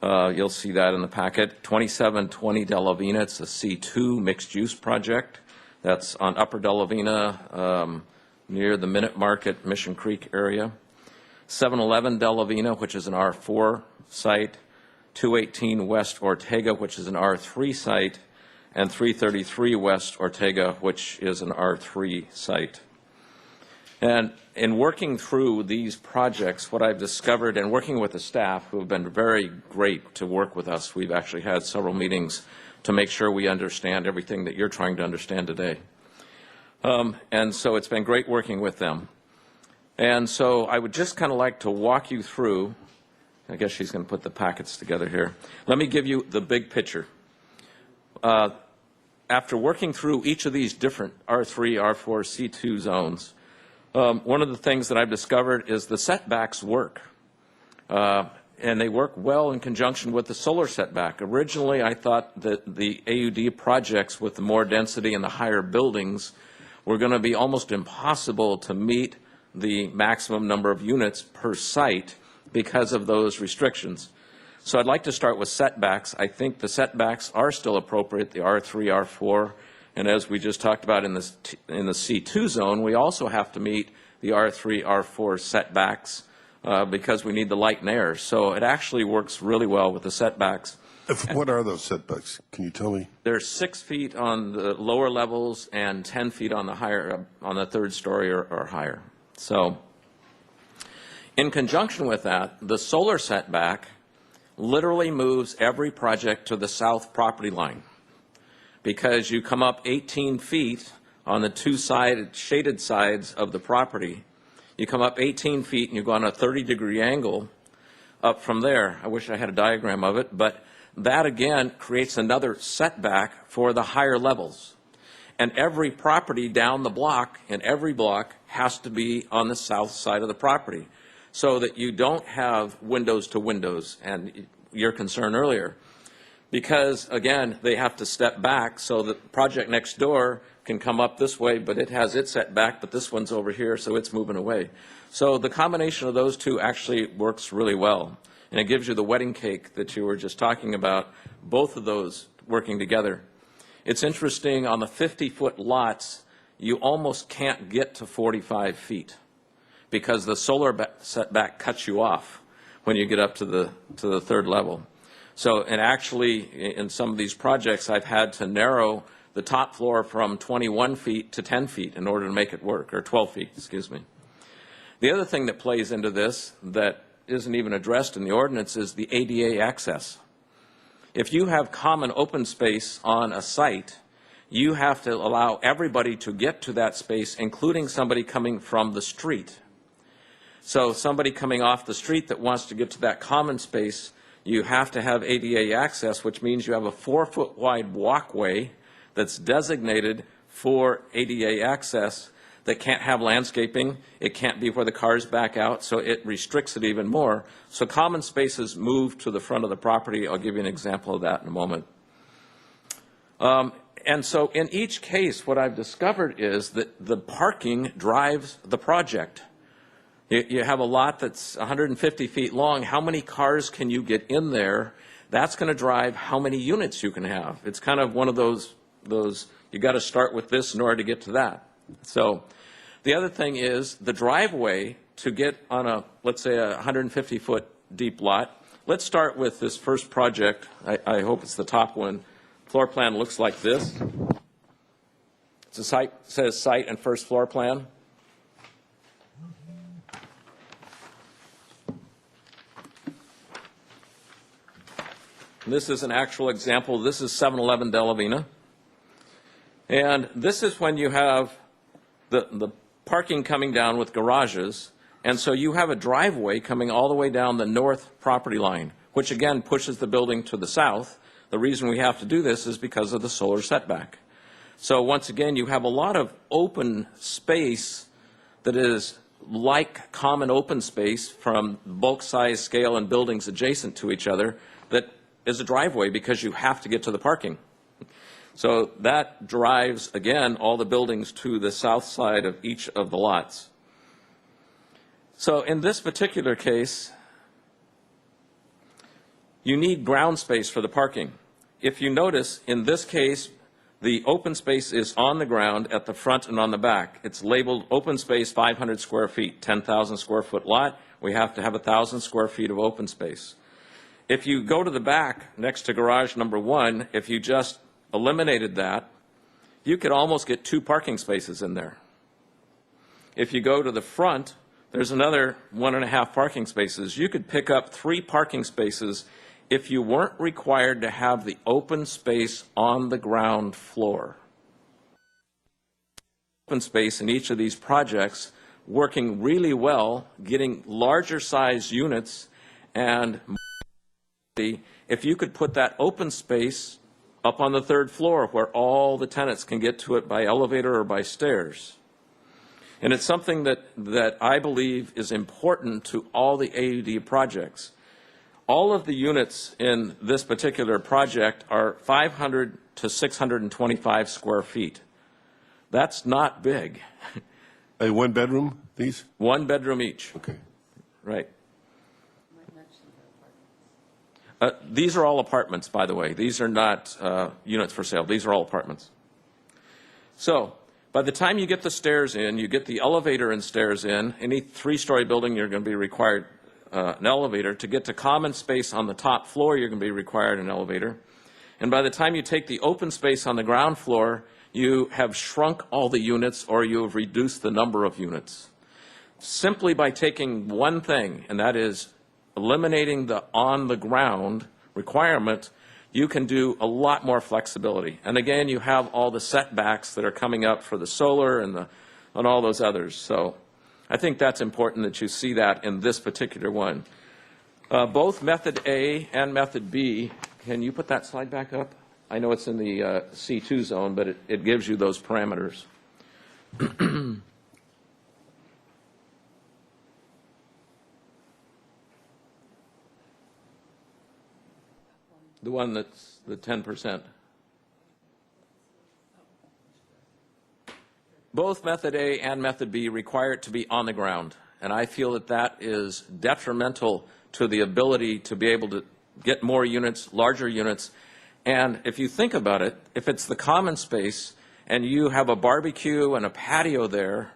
You'll see that in the packet. 2720 De La Vina. It's a C2 mixed-use project. That's on Upper De La Vina near the Minute Market, Mission Creek area. 711 De La Vina, which is an R4 site. 218 West Ortega, which is an R3 site. And 333 West Ortega, which is an R3 site. And in working through these projects, what I've discovered, and working with the staff who have been very great to work with us, we've actually had several meetings to make sure we understand everything that you're trying to understand today. And so it's been great working with them. And so I would just kind of like to walk you through, I guess she's going to put the packets together here. Let me give you the big picture. After working through each of these different R3, R4, C2 zones, one of the things that I've discovered is the setbacks work. And they work well in conjunction with the solar setback. Originally, I thought that the AUD projects with the more density and the higher buildings were going to be almost impossible to meet the maximum number of units per site because of those restrictions. So I'd like to start with setbacks. I think the setbacks are still appropriate, the R3, R4, and as we just talked about in the C2 zone, we also have to meet the R3, R4 setbacks because we need the light and air. So it actually works really well with the setbacks. What are those setbacks? Can you tell me? There's 6 feet on the lower levels and 10 feet on the higher, on the 3rd story or higher. So in conjunction with that, the solar setback literally moves every project to the south property line because you come up 18 feet on the 2 shaded sides of the property. You come up 18 feet and you go on a 30-degree angle up from there. I wish I had a diagram of it, but that again creates another setback for the higher levels. And every property down the block, in every block, has to be on the south side of the property so that you don't have windows to windows, and your concern earlier. Because, again, they have to step back so the project next door can come up this way, but it has its setback, but this one's over here, so it's moving away. So the combination of those two actually works really well. And it gives you the wedding cake that you were just talking about, both of those working together. It's interesting, on the 50-foot lots, you almost can't get to 45 feet because the solar setback cuts you off when you get up to the 3rd level. So, and actually, in some of these projects, I've had to narrow the top floor from 21 feet to 10 feet in order to make it work, or 12 feet, excuse me. The other thing that plays into this that isn't even addressed in the ordinance is the ADA access. If you have common open space on a site, you have to allow everybody to get to that space, including somebody coming from the street. So somebody coming off the street that wants to get to that common space, you have to have ADA access, which means you have a 4-foot wide walkway that's designated for ADA access that can't have landscaping. It can't be where the cars back out, so it restricts it even more. So common spaces move to the front of the property. I'll give you an example of that in a moment. And so in each case, what I've discovered is that the parking drives the project. You have a lot that's 150 feet long. How many cars can you get in there? That's going to drive how many units you can have. It's kind of one of those you got to start with this in order to get to that. So the other thing is the driveway to get on a, let's say, a 150-foot deep lot. Let's start with this first project. I hope it's the top one. Floor plan looks like this. It's a site, says site and first floor plan. This is an actual example. This is 711 De La Vina. And this is when you have the parking coming down with garages. And so you have a driveway coming all the way down the north property line, which again pushes the building to the south. The reason we have to do this is because of the solar setback. So once again, you have a lot of open space that is like common open space from bulk size, scale, and buildings adjacent to each other that is a driveway because you have to get to the parking. So that drives, again, all the buildings to the south side of each of the lots. So in this particular case, you need ground space for the parking. If you notice, in this case, the open space is on the ground at the front and on the back. It's labeled open space 500 square feet, 10,000 square foot lot. We have to have 1,000 square feet of open space. If you go to the back next to garage number 1, if you just eliminated that, you could almost get 2 parking spaces in there. If you go to the front, there's another 1.5 parking spaces. You could pick up 3 parking spaces if you weren't required to have the open space on the ground floor. Open space in each of these projects working really well, getting larger size units, and if you could put that open space up on the 3rd floor where all the tenants can get to it by elevator or by stairs. And it's something that I believe is important to all the AUD projects. All of the units in this particular project are 500 to 625 square feet. That's not big. A 1 bedroom, these? 1 bedroom each. Okay. Right. These are all apartments, by the way. These are not units for sale. These are all apartments. So by the time you get the stairs in, you get the elevator and stairs in, any 3-story building you're going to be required an elevator. To get to common space on the top floor, you're going to be required an elevator. And by the time you take the open space on the ground floor, you have shrunk all the units or you have reduced the number of units. Simply by taking one thing, and that is eliminating the on-the-ground requirement, you can do a lot more flexibility. And again, you have all the setbacks that are coming up for the solar and all those others. So I think that's important that you see that in this particular one. Both Method A and Method B, can you put that slide back up? I know it's in the C2 zone, but it gives you those parameters. The one that's the 10%. Both Method A and Method B require it to be on the ground, and I feel that that is detrimental to the ability to be able to get more units, larger units. And if you think about it, if it's the common space and you have a barbecue and a patio there,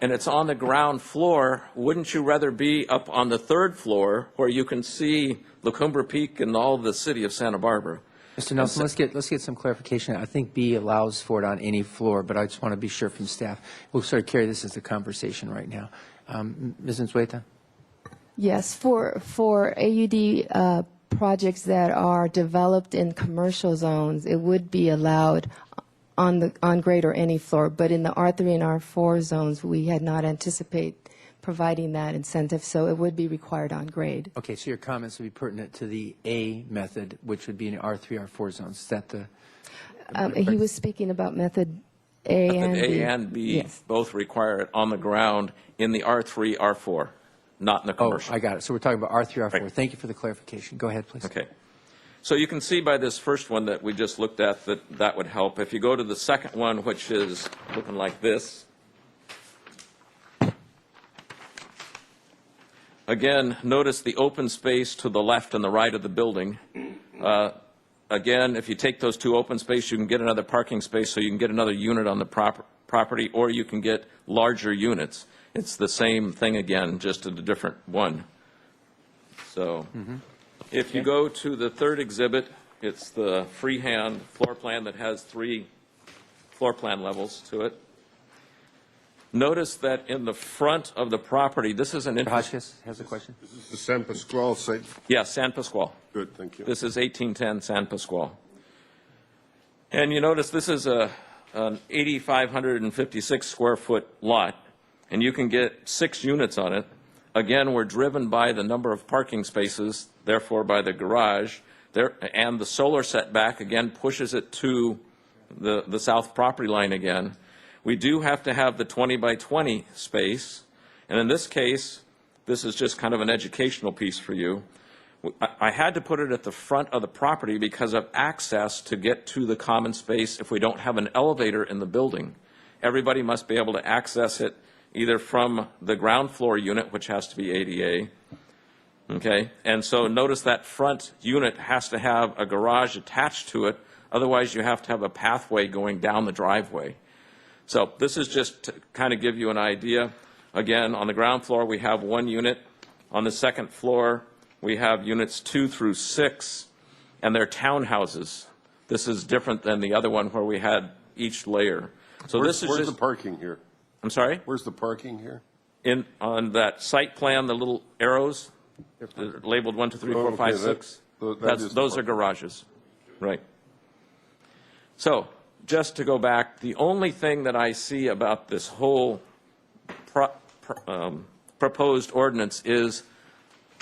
and it's on the ground floor, wouldn't you rather be up on the 3rd floor where you can see La Cumbre Peak and all of the city of Santa Barbara? Mr. Nelson, let's get some clarification. I think B allows for it on any floor, but I just want to be sure from staff. We'll sort of carry this as a conversation right now. Ms. Nzueta? Yes, for AUD projects that are developed in commercial zones, it would be allowed on grade or any floor, but in the R3 and R4 zones, we had not anticipated providing that incentive, so it would be required on grade. Okay, so your comments would be pertinent to the A method, which would be in R3, R4 zones. Is that the... He was speaking about method A and B. Method A and B Yes. both require it on the ground in the R3, R4, not in the commercial. Oh, I got it. So we're talking about R3, R4. Right. Thank you for the clarification. Go ahead, please. Okay. So you can see by this first one that we just looked at that would help. If you go to the second one, which is looking like this, again, notice the open space to the left and the right of the building. Again, if you take those 2 open space, you can get another parking space, so you can get another unit on the property, or you can get larger units. It's the same thing again, just a different one. So if you go to the 3rd exhibit, it's the freehand floor plan that has 3 floor plan levels to it. Notice that in the front of the property, this is an Mr. interesting... Hotchkiss has a question. This is the San Pasqual site. Yeah, San Pasqual. Good, thank you. This is 1810 San Pasqual. And you notice this is an 8,556 square foot lot, and you can get 6 units on it. Again, we're driven by the number of parking spaces, therefore by the garage, there, and the solar setback, again, pushes it to the south property line again. We do have to have the 20 by 20 space, and in this case, this is just kind of an educational piece for you. I had to put it at the front of the property because of access to get to the common space. If we don't have an elevator in the building, everybody must be able to access it either from the ground floor unit, which has to be ADA, okay? And so notice that front unit has to have a garage attached to it. Otherwise, you have to have a pathway going down the driveway. So this is just to kind of give you an idea. Again, on the ground floor, we have one unit. On the second floor, we have units 2 through 6, and they're townhouses. This is different than the other one where we had each layer. So Where's this is the parking here? I'm sorry? Where's the parking here? On that site plan, the little arrows, they're labeled 1, 2, 3, 4, 5, 6. Those are garages, right? So just to go back, the only thing that I see about this whole proposed ordinance is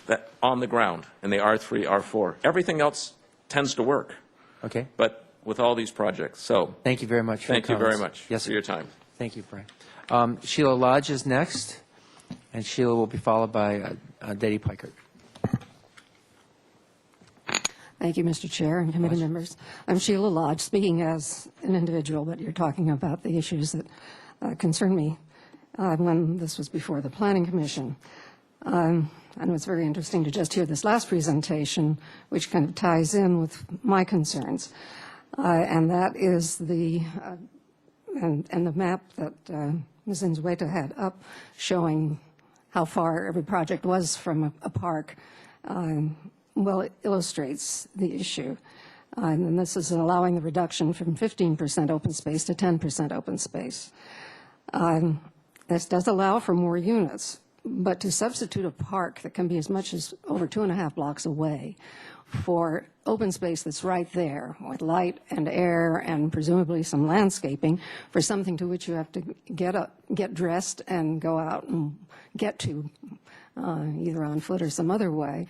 that on the ground in the R3, R4. Everything else tends to work, Okay. but with all these projects. So Thank you very much for your thank you very comments. much Yes, for sir. your time. Thank you, Brian. Sheila Lodge is next, and Sheila will be followed by Detty Pikert. Thank you, Mr. Chair and committee members. I'm Sheila Lodge, speaking as an individual, but you're talking about the issues that concern me when this was before the Planning Commission. And it's very interesting to just hear this last presentation, which kind of ties in with my concerns. And that is the map that Ms. Inzueta had up showing how far every project was from a park. Well, it illustrates the issue. And this is allowing the reduction from 15% open space to 10% open space. This does allow for more units, but to substitute a park that can be as much as over 2.5 blocks away for open space that's right there with light and air and presumably some landscaping for something to which you have to get up, get dressed and go out and get to either on foot or some other way.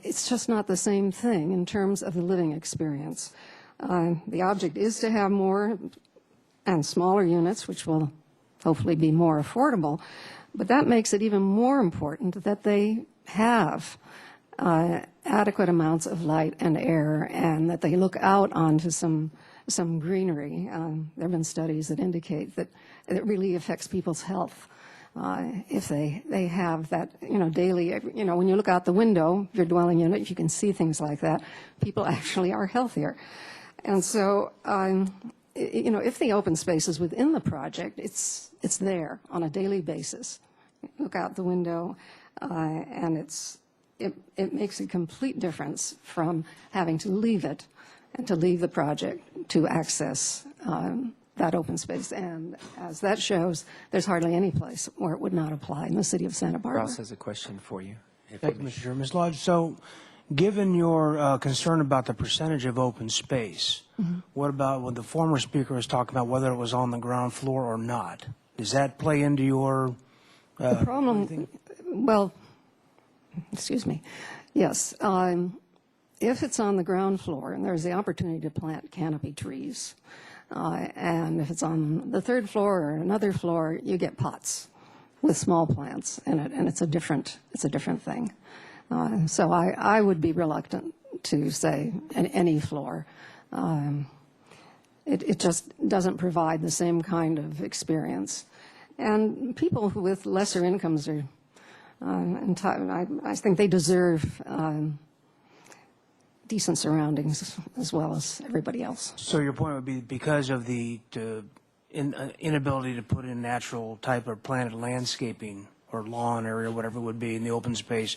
It's just not the same thing in terms of the living experience. The object is to have more and smaller units, which will hopefully be more affordable, but that makes it even more important that they have adequate amounts of light and air and that they look out onto some greenery. There have been studies that indicate that it really affects people's health. If they have that, daily, when you look out the window, your dwelling unit, if you can see things like that, people actually are healthier. And so, if the open space is within the project, it's there on a daily basis. Look out the window, and it makes a complete difference from having to leave it and to leave the project to access that open space. And as that shows, there's hardly any place where it would not apply in the city of Santa Barbara. Ross has a question for you. Thank you, Mr. Chair. Ms. Lodge, so given your concern about the percentage of open space, what about what the former speaker was talking about, whether it was on the ground floor or not? Does that play into your The problem, well, excuse me, yes. If it's on the ground floor and there's the opportunity to plant canopy trees, and if it's on the third floor or another floor, you get pots with small plants in it, and it's a different thing. So I would be reluctant to say any floor. It just doesn't provide the same kind of experience. And people with lesser incomes are, I think they deserve decent surroundings as well as everybody else. So your point would be because of the inability to put in natural type of planted landscaping or lawn area, whatever it would be in the open space,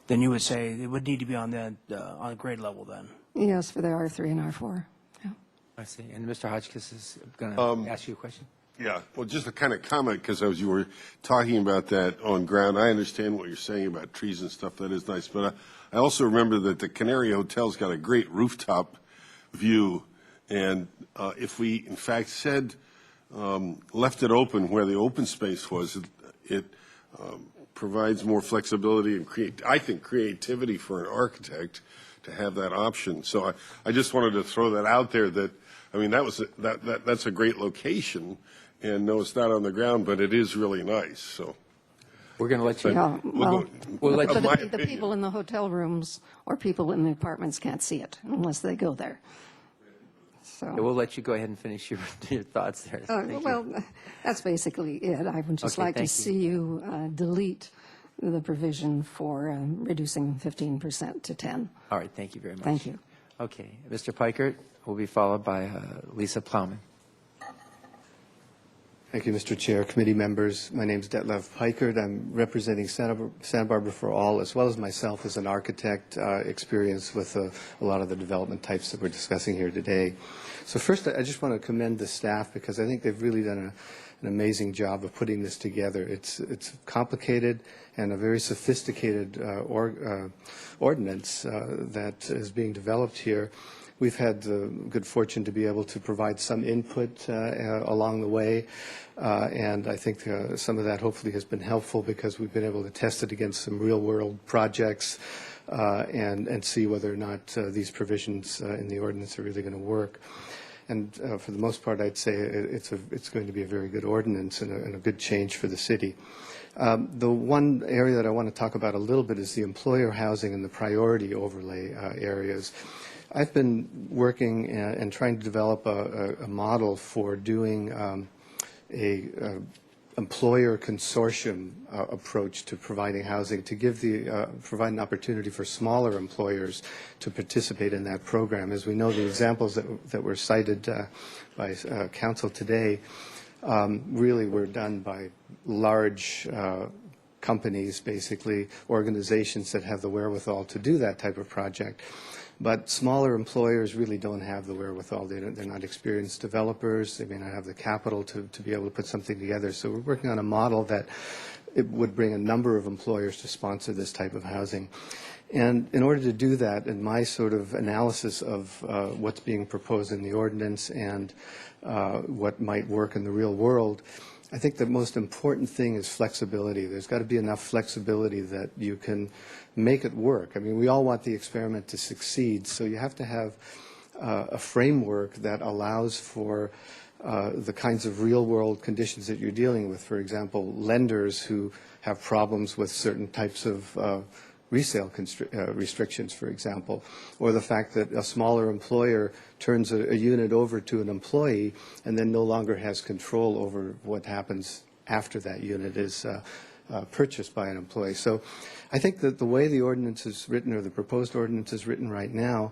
then you would say it would need to be on that on a grade level then? Yes, for the R3 and R4. Yeah. I see. And Mr. Hotchkiss is going to ask you a question. Yeah, well, just a kind of comment, because as you were talking about that on ground, I understand what you're saying about trees and stuff. That is nice. But I also remember that the Canary Hotel's got a great rooftop view. And if we, in fact, said, left it open where the open space was, it provides more flexibility and I think creativity for an architect to have that option. So I just wanted to throw that out there that, I mean, that's a great location, and no, it's not on the ground, but it is really nice, so. We're going to let you. Yeah, well, We'll let but you. the people in the hotel rooms or people in the apartments can't see it unless they go there. So. We'll let you go ahead and finish your thoughts there. Thank you. Well, that's basically it. I would just Okay, like to thank you. see you delete the provision for reducing 15% to 10. All right, thank you very much. Thank you. Okay, Mr. Pikert will be followed by Lisa Plowman. Thank you, Mr. Chair, committee members. My name is Detlev Pikert. I'm representing Santa Barbara for All, as well as myself as an architect experienced with a lot of the development types that we're discussing here today. So first, I just want to commend the staff because I think they've really done an amazing job of putting this together. It's complicated and a very sophisticated ordinance that is being developed here. We've had the good fortune to be able to provide some input along the way, and I think some of that hopefully has been helpful because we've been able to test it against some real-world projects and see whether or not these provisions in the ordinance are really going to work. And for the most part, I'd say it's going to be a very good ordinance and a good change for the city. The one area that I want to talk about a little bit is the employer housing and the priority overlay areas. I've been working and trying to develop a model for doing a employer consortium approach to providing housing to give provide an opportunity for smaller employers to participate in that program. As we know, the examples that were cited by council today really were done by large companies, basically organizations that have the wherewithal to do that type of project. But smaller employers really don't have the wherewithal. They're not experienced developers. They may not have the capital to be able to put something together. So we're working on a model that it would bring a number of employers to sponsor this type of housing. And in order to do that, in my sort of analysis of what's being proposed in the ordinance and what might work in the real world, I think the most important thing is flexibility. There's got to be enough flexibility that you can make it work. I mean, we all want the experiment to succeed, so you have to have a framework that allows for the kinds of real-world conditions that you're dealing with. For example, lenders who have problems with certain types of resale restrictions, for example, or the fact that a smaller employer turns a unit over to an employee and then no longer has control over what happens after that unit is purchased by an employee. So I think that the way the ordinance is written, or the proposed ordinance is written right now,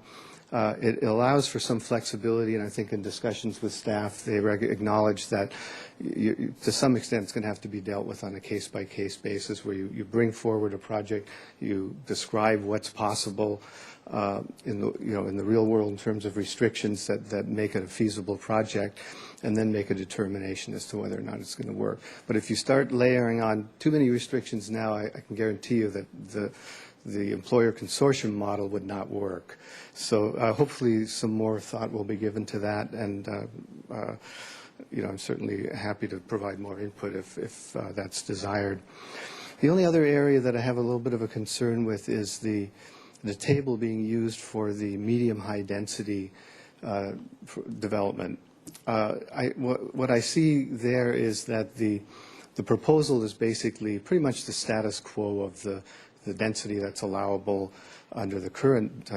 it allows for some flexibility, and I think in discussions with staff, they acknowledge that to some extent it's going to have to be dealt with on a case-by-case basis, where you bring forward a project, you describe what's possible in the real world in terms of restrictions that make it a feasible project, and then make a determination as to whether or not it's going to work. But if you start layering on too many restrictions now, I can guarantee you that the employer consortium model would not work. So hopefully some more thought will be given to that, and I'm certainly happy to provide more input if that's desired. The only other area that I have a little bit of a concern with is the table being used for the medium-high density development. What I see there is that the proposal is basically pretty much the status quo of the density that's allowable under the current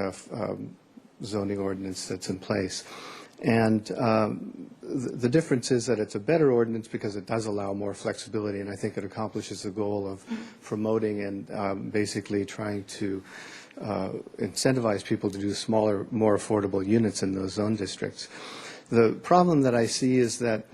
zoning ordinance that's in place. And the difference is that it's a better ordinance because it does allow more flexibility, and I think it accomplishes the goal of promoting and basically trying to incentivize people to do smaller, more affordable units in those zone districts. The problem that I see is that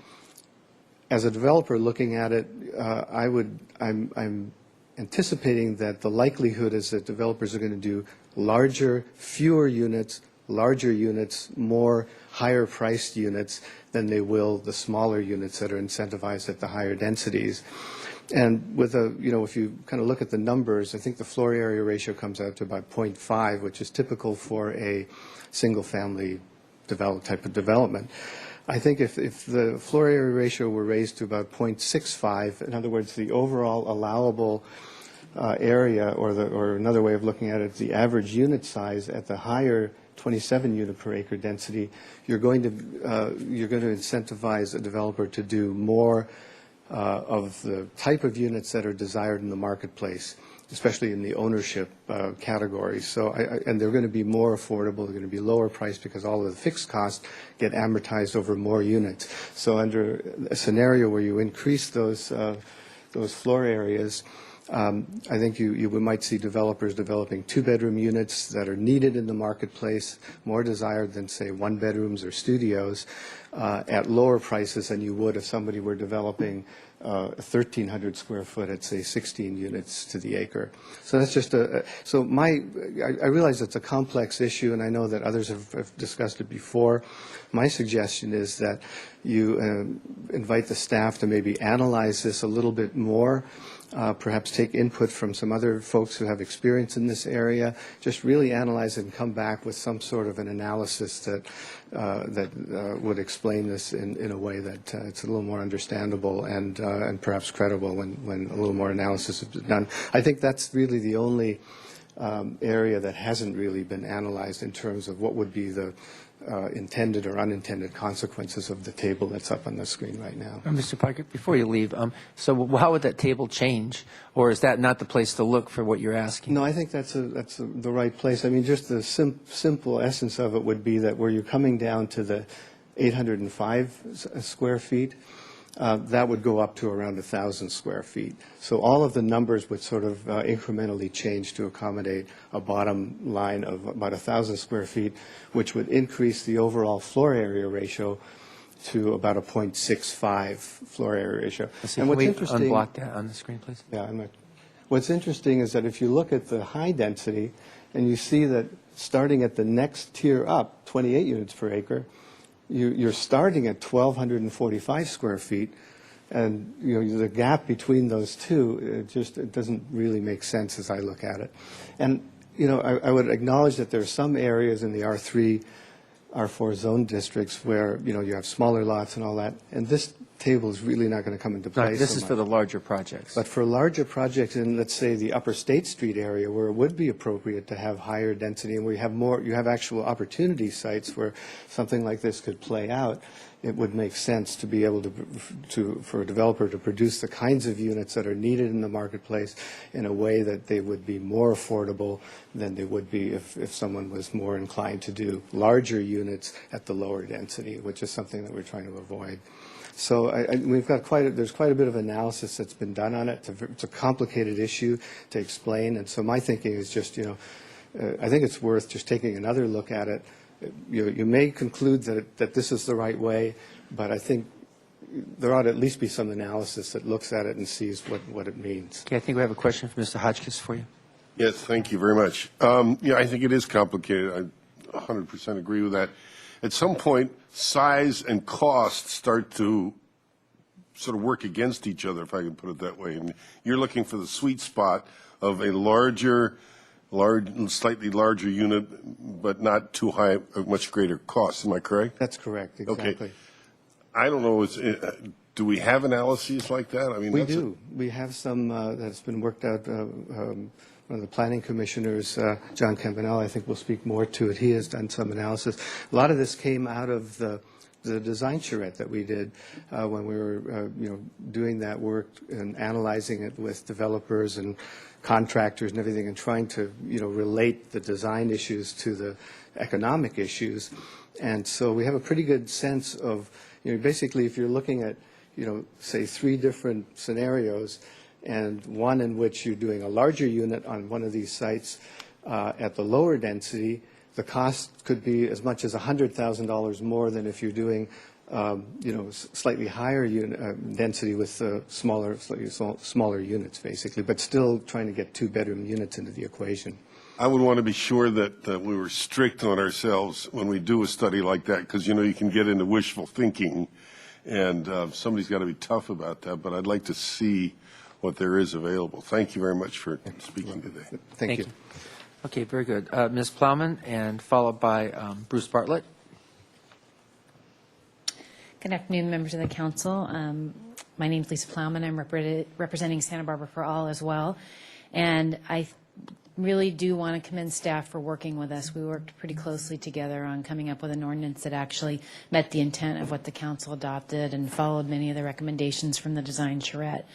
as a developer looking at it, I'm anticipating that the likelihood is that developers are going to do larger, fewer units, larger units, more higher priced units than they will the smaller units that are incentivized at the higher densities. And with if you kind of look at the numbers, I think the floor area ratio comes out to about 0.5, which is typical for a single family type of development. I think if the floor area ratio were raised to about 0.65, in other words, the overall allowable area, or another way of looking at it, the average unit size at the higher 27 unit per acre density, you're going to incentivize a developer to do more of the type of units that are desired in the marketplace, especially in the ownership category. So, and they're going to be more affordable. They're going to be lower priced because all of the fixed costs get amortized over more units. So, under a scenario where you increase those floor areas, I think we might see developers developing two-bedroom units that are needed in the marketplace, more desired than, say, one-bedrooms or studios, at lower prices than you would if somebody were developing 1,300 square foot at, say, 16 units to the acre. So that's just I realize it's a complex issue, and I know that others have discussed it before. My suggestion is that you invite the staff to maybe analyze this a little bit more, perhaps take input from some other folks who have experience in this area, just really analyze it and come back with some sort of an analysis that would explain this in a way that it's a little more understandable and perhaps credible when a little more analysis is done. I think that's really the only area that hasn't really been analyzed in terms of what would be the intended or unintended consequences of the table that's up on the screen right now. Mr. Piker, before you leave, so how would that table change, or is that not the place to look for what you're asking? No, I think that's the right place. I mean, just the simple essence of it would be that where you're coming down to the 805 square feet, that would go up to around 1,000 square feet. So all of the numbers would sort of incrementally change to accommodate a bottom line of about 1,000 square feet, which would increase the overall floor area ratio to about a 0.65 floor area ratio. And what's interesting, unblock that on the screen, please. Yeah, what's interesting is that if you look at the high density and you see that starting at the next tier up, 28 units per acre, you're starting at 1,245 square feet, and the gap between those two, it doesn't really make sense as I look at it. And I would acknowledge that there are some areas in the R3, R4 zone districts where you have smaller lots and all that, and this table is really not going to come into play. Right, this is for the larger projects. But for larger projects in, let's say, the Upper State Street area, where it would be appropriate to have higher density, and where you have actual opportunity sites where something like this could play out, it would make sense to be able for a developer to produce the kinds of units that are needed in the marketplace in a way that they would be more affordable than they would be if someone was more inclined to do larger units at the lower density, which is something that we're trying to avoid. So we've got there's quite a bit of analysis that's been done on it. It's a complicated issue to explain, and so my thinking is just, I think it's worth just taking another look at it. You may conclude that this is the right way, but I think there ought to at least be some analysis that looks at it and sees what it means. Okay, I think we have a question from Mr. Hotchkiss for you. Yes, thank you very much. I think it is complicated. I 100% agree with that. At some point, size and cost start to sort of work against each other, if I can put it that way. And you're looking for the sweet spot of a slightly larger unit, but not too high, a much greater cost. Am I correct? That's correct, exactly. Okay. I don't know, do we have analyses like that? I mean, we do. We have some that's been worked out. One of the planning commissioners, John Campanella, I think will speak more to it. He has done some analysis. A lot of this came out of the design charrette that we did when we were doing that work and analyzing it with developers and contractors and everything, and trying to relate the design issues to the economic issues. And so we have a pretty good sense of basically if you're looking at say 3 different scenarios, and one in which you're doing a larger unit on one of these sites at the lower density, the cost could be as much as $100,000 more than if you're doing, slightly higher density with smaller units, basically, but still trying to get 2-bedroom units into the equation. I would want to be sure that we were strict on ourselves when we do a study like that, because, you can get into wishful thinking, and somebody's got to be tough about that, but I'd like to see what there is available. Thank you very much for speaking today. Thank you. Okay, very good. Ms. Plowman, and followed by Bruce Bartlett. Good afternoon, members of the council. My name is Lisa Plowman. I'm representing Santa Barbara for All as well. And I really do want to commend staff for working with us. We worked pretty closely together on coming up with an ordinance that actually met the intent of what the council adopted and followed many of the recommendations from the design charrette.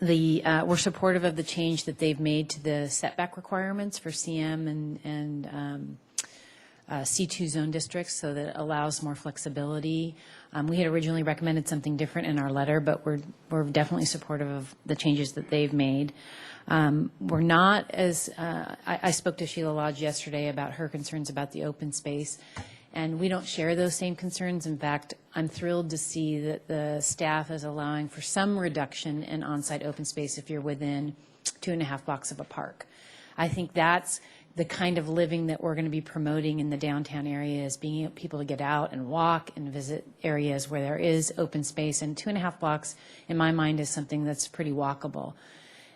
We're supportive of the change that they've made to the setback requirements for CM and C2 zone districts, so that it allows more flexibility. We had originally recommended something different in our letter, but we're definitely supportive of the changes that they've made. We're not as, I spoke to Sheila Lodge yesterday about her concerns about the open space, and we don't share those same concerns. In fact, I'm thrilled to see that the staff is allowing for some reduction in on-site open space if you're within 2.5 blocks of a park. I think that's the kind of living that we're going to be promoting in the downtown area, is being able people to get out and walk and visit areas where there is open space. And 2.5 blocks, in my mind, is something that's pretty walkable.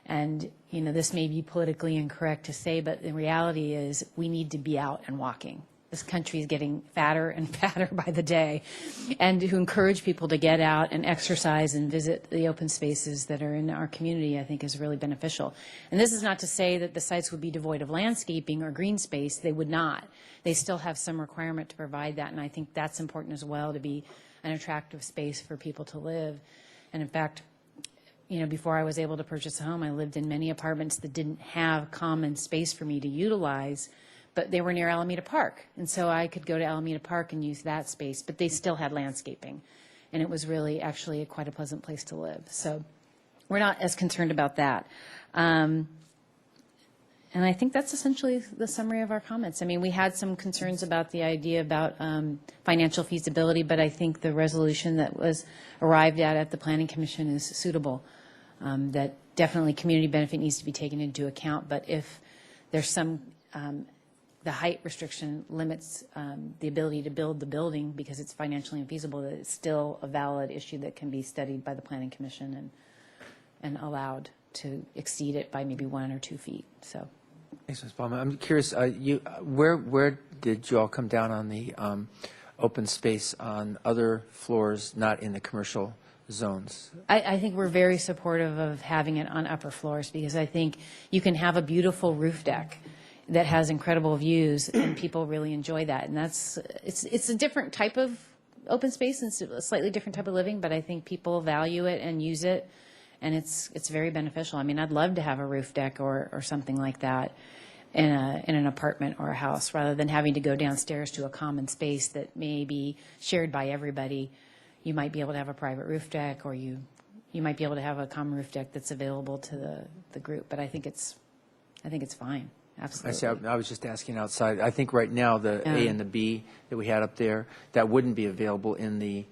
And, you know, this may be politically incorrect to say, but the reality is we need to be out and walking. This country is getting fatter and fatter by the day. And to encourage people to get out and exercise and visit the open spaces that are in our community, I think, is really beneficial. And this is not to say that the sites would be devoid of landscaping or green space. They would not. They still have some requirement to provide that, and I think that's important as well, to be an attractive space for people to live. And in fact, you know, before I was able to purchase a home, I lived in many apartments that didn't have common space for me to utilize, but they were near Alameda Park. And so I could go to Alameda Park and use that space, but they still had landscaping. And it was really actually quite a pleasant place to live. So we're not as concerned about that. And I think that's essentially the summary of our comments. I mean, we had some concerns about the idea about financial feasibility, but I think the resolution that was arrived at the Planning Commission is suitable. That definitely community benefit needs to be taken into account, but if there's some the height restriction limits the ability to build the building because it's financially infeasible, that it's still a valid issue that can be studied by the Planning Commission and allowed to exceed it by maybe 1 or 2 feet. So, Thanks, Ms. Ballman. I'm curious, where did you all come down on the open space on other floors not in the commercial zones? I think we're very supportive of having it on upper floors, because I think you can have a beautiful roof deck that has incredible views, and people really enjoy that. And it's a different type of open space and a slightly different type of living, but I think people value it and use it, and it's very beneficial. I mean, I'd love to have a roof deck or something like that in an apartment or a house, rather than having to go downstairs to a common space that may be shared by everybody. You might be able to have a private roof deck, or you might be able to have a common roof deck that's available to the group. But I think it's fine. Absolutely. I see. I was just asking outside. I think right now the A and the B that we had up there, that wouldn't be available in the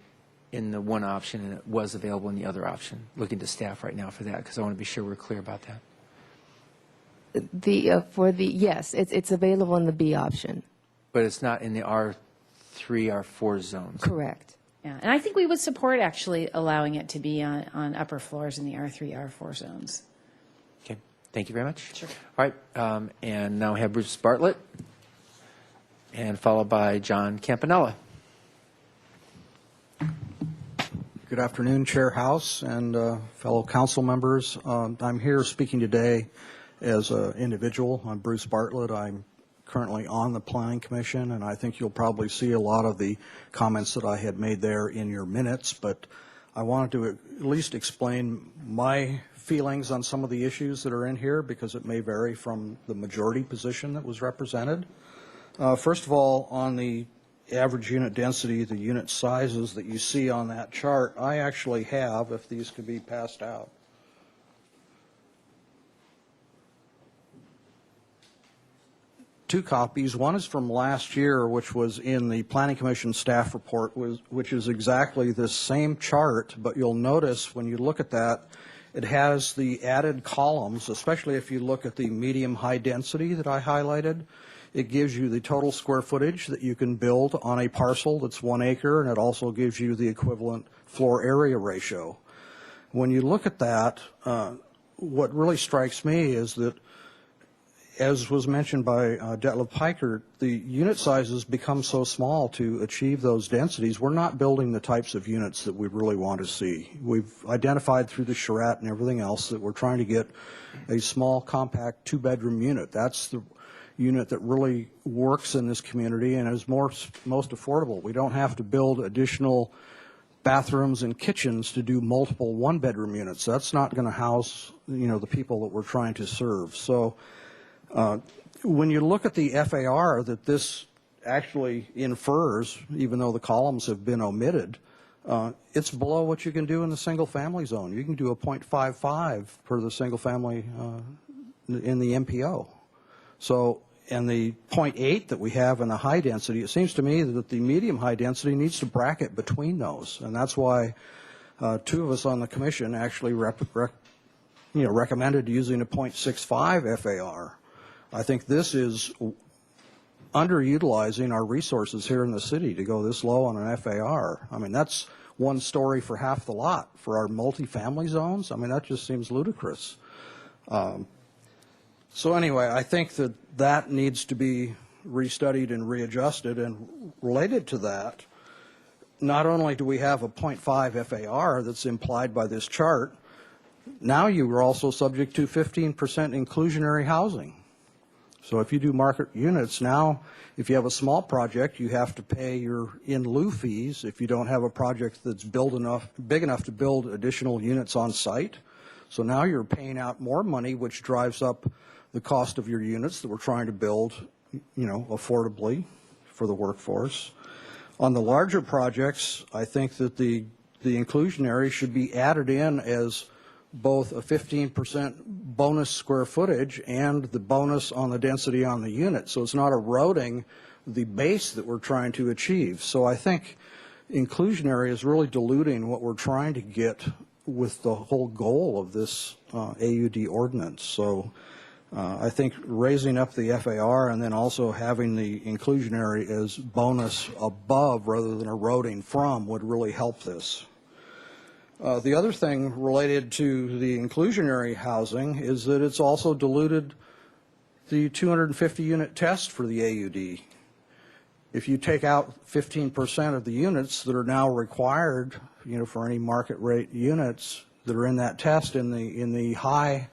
one option, and it was available in the other option. Looking to staff right now for that, because I want to be sure we're clear about that. Yes, it's available in the B option. But it's not in the R3, R4 zones. Correct. Yeah, and I think we would support actually allowing it to be on upper floors in the R3, R4 zones. Okay. Thank you very much. Sure. All right. And now we have Bruce Bartlett, and followed by John Campanella. Good afternoon, Chair House and fellow council members. I'm here speaking today as an individual. I'm Bruce Bartlett. I'm currently on the Planning Commission, and I think you'll probably see a lot of the comments that I had made there in your minutes, but I wanted to at least explain my feelings on some of the issues that are in here, because it may vary from the majority position that was represented. First of all, on the average unit density, the unit sizes that you see on that chart, I actually have, if these could be passed out, two copies. One is from last year, which was in the Planning Commission staff report, which is exactly this same chart, but you'll notice when you look at that, it has the added columns, especially if you look at the medium-high density that I highlighted. It gives you the total square footage that you can build on a parcel that's 1 acre, and it also gives you the equivalent floor area ratio. When you look at that, what really strikes me is that as was mentioned by Detlef Piker, the unit sizes become so small to achieve those densities. We're not building the types of units that we really want to see. We've identified through the charrette and everything else that we're trying to get a small, compact, two-bedroom unit. That's the unit that really works in this community and is most affordable. We don't have to build additional bathrooms and kitchens to do multiple one-bedroom units. That's not going to house, the people that we're trying to serve. So when you look at the FAR that this actually infers, even though the columns have been omitted, it's below what you can do in the single-family zone. You can do a 0.55 for the single-family in the MPO. So, and the 0.8 that we have in the high density, it seems to me that the medium high density needs to bracket between those, and that's why two of us on the commission actually recommended using a 0.65 FAR. I think this is underutilizing our resources here in the city to go this low on an FAR. I mean, that's one story for half the lot for our multifamily zones. I mean, that just seems ludicrous. So anyway, I think that needs to be restudied and readjusted. And related to that, not only do we have a 0.5 FAR that's implied by this chart, now you are also subject to 15% inclusionary housing. So if you do market units, now if you have a small project, you have to pay your in lieu fees if you don't have a project that's big enough to build additional units on site. So now you're paying out more money, which drives up the cost of your units that we're trying to build, affordably for the workforce. On the larger projects, I think that the inclusionary should be added in as both a 15% bonus square footage and the bonus on the density on the unit. So it's not eroding the base that we're trying to achieve. So I think inclusionary is really diluting what we're trying to get with the whole goal of this AUD ordinance. So I think raising up the FAR and then also having the inclusionary as bonus above rather than eroding from would really help this. The other thing related to the inclusionary housing is that it's also diluted the 250 unit test for the AUD. If you take out 15% of the units that are now required, for any market rate units that are in that test in the high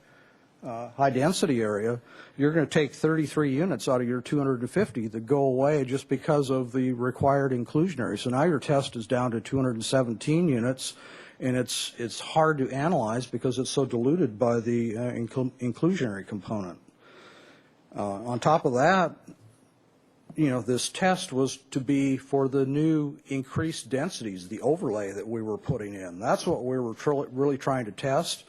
density area, you're going to take 33 units out of your 250 that go away just because of the required inclusionary. So now your test is down to 217 units. And it's hard to analyze because it's so diluted by the inclusionary component. On top of that, this test was to be for the new increased densities, the overlay that we were putting in. That's what we were really trying to test.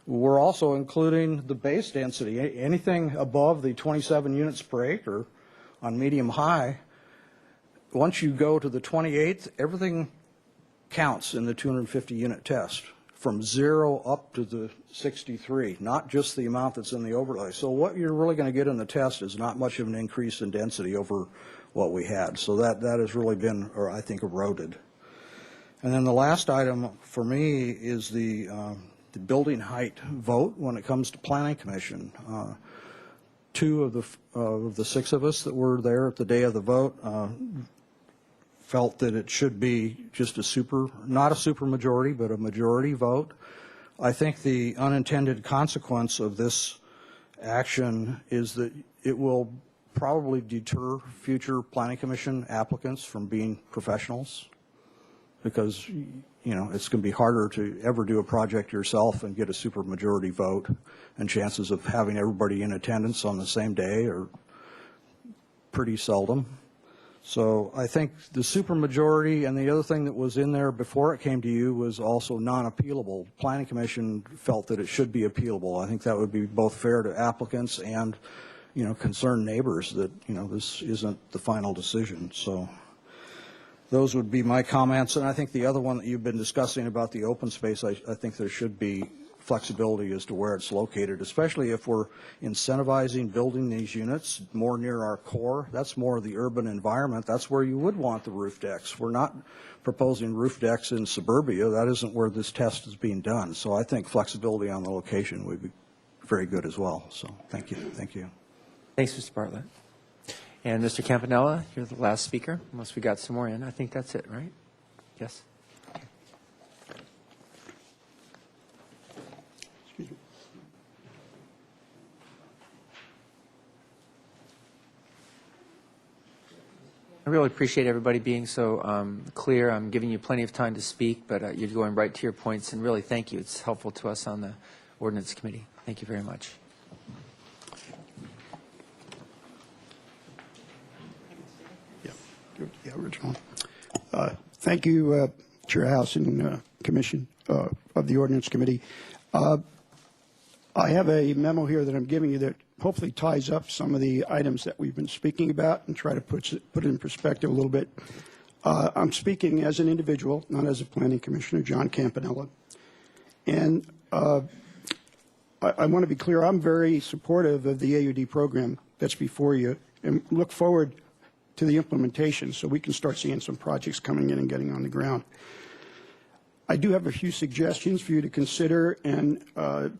We're also including the base density. Anything above the 27 units per acre on medium high, once you go to the 28th, everything counts in the 250 unit test from 0 up to the 63, not just the amount that's in the overlay. So what you're really going to get in the test is not much of an increase in density over what we had. So that has really been, or I think, eroded. And then the last item for me is the building height vote when it comes to Planning Commission. Two of the six of us that were there at the day of the vote felt that it should be just not a supermajority, but a majority vote. I think the unintended consequence of this action is that it will probably deter future Planning Commission applicants from being professionals because, it's going to be harder to ever do a project yourself and get a supermajority vote, and chances of having everybody in attendance on the same day are pretty seldom. So I think the supermajority, and the other thing that was in there before it came to you was also non-appealable. Planning Commission felt that it should be appealable. I think that would be both fair to applicants and, concerned neighbors that, this isn't the final decision. So those would be my comments. And I think the other one that you've been discussing about the open space, I think there should be flexibility as to where it's located, especially if we're incentivizing building these units more near our core. That's more of the urban environment. That's where you would want the roof decks. We're not proposing roof decks in suburbia. That isn't where this test is being done. So I think flexibility on the location would be very good as well. So thank you. Thank you. Thanks, Mr. Bartlett. And Mr. Campanella, you're the last speaker, unless we got some more in. I think that's it, right? Yes? I really appreciate everybody being so clear. I'm giving you plenty of time to speak, but you're going right to your points, and really thank you. It's helpful to us on the Ordinance Committee. Thank you very much. Yeah, original. Thank you, Chair House and Commission of the Ordinance Committee. I have a memo here that I'm giving you that hopefully ties up some of the items that we've been speaking about and try to put it in perspective a little bit. I'm speaking as an individual, not as a planning commissioner, John Campanella. And I want to be clear, I'm very supportive of the AUD program that's before you and look forward to the implementation so we can start seeing some projects coming in and getting on the ground. I do have a few suggestions for you to consider, and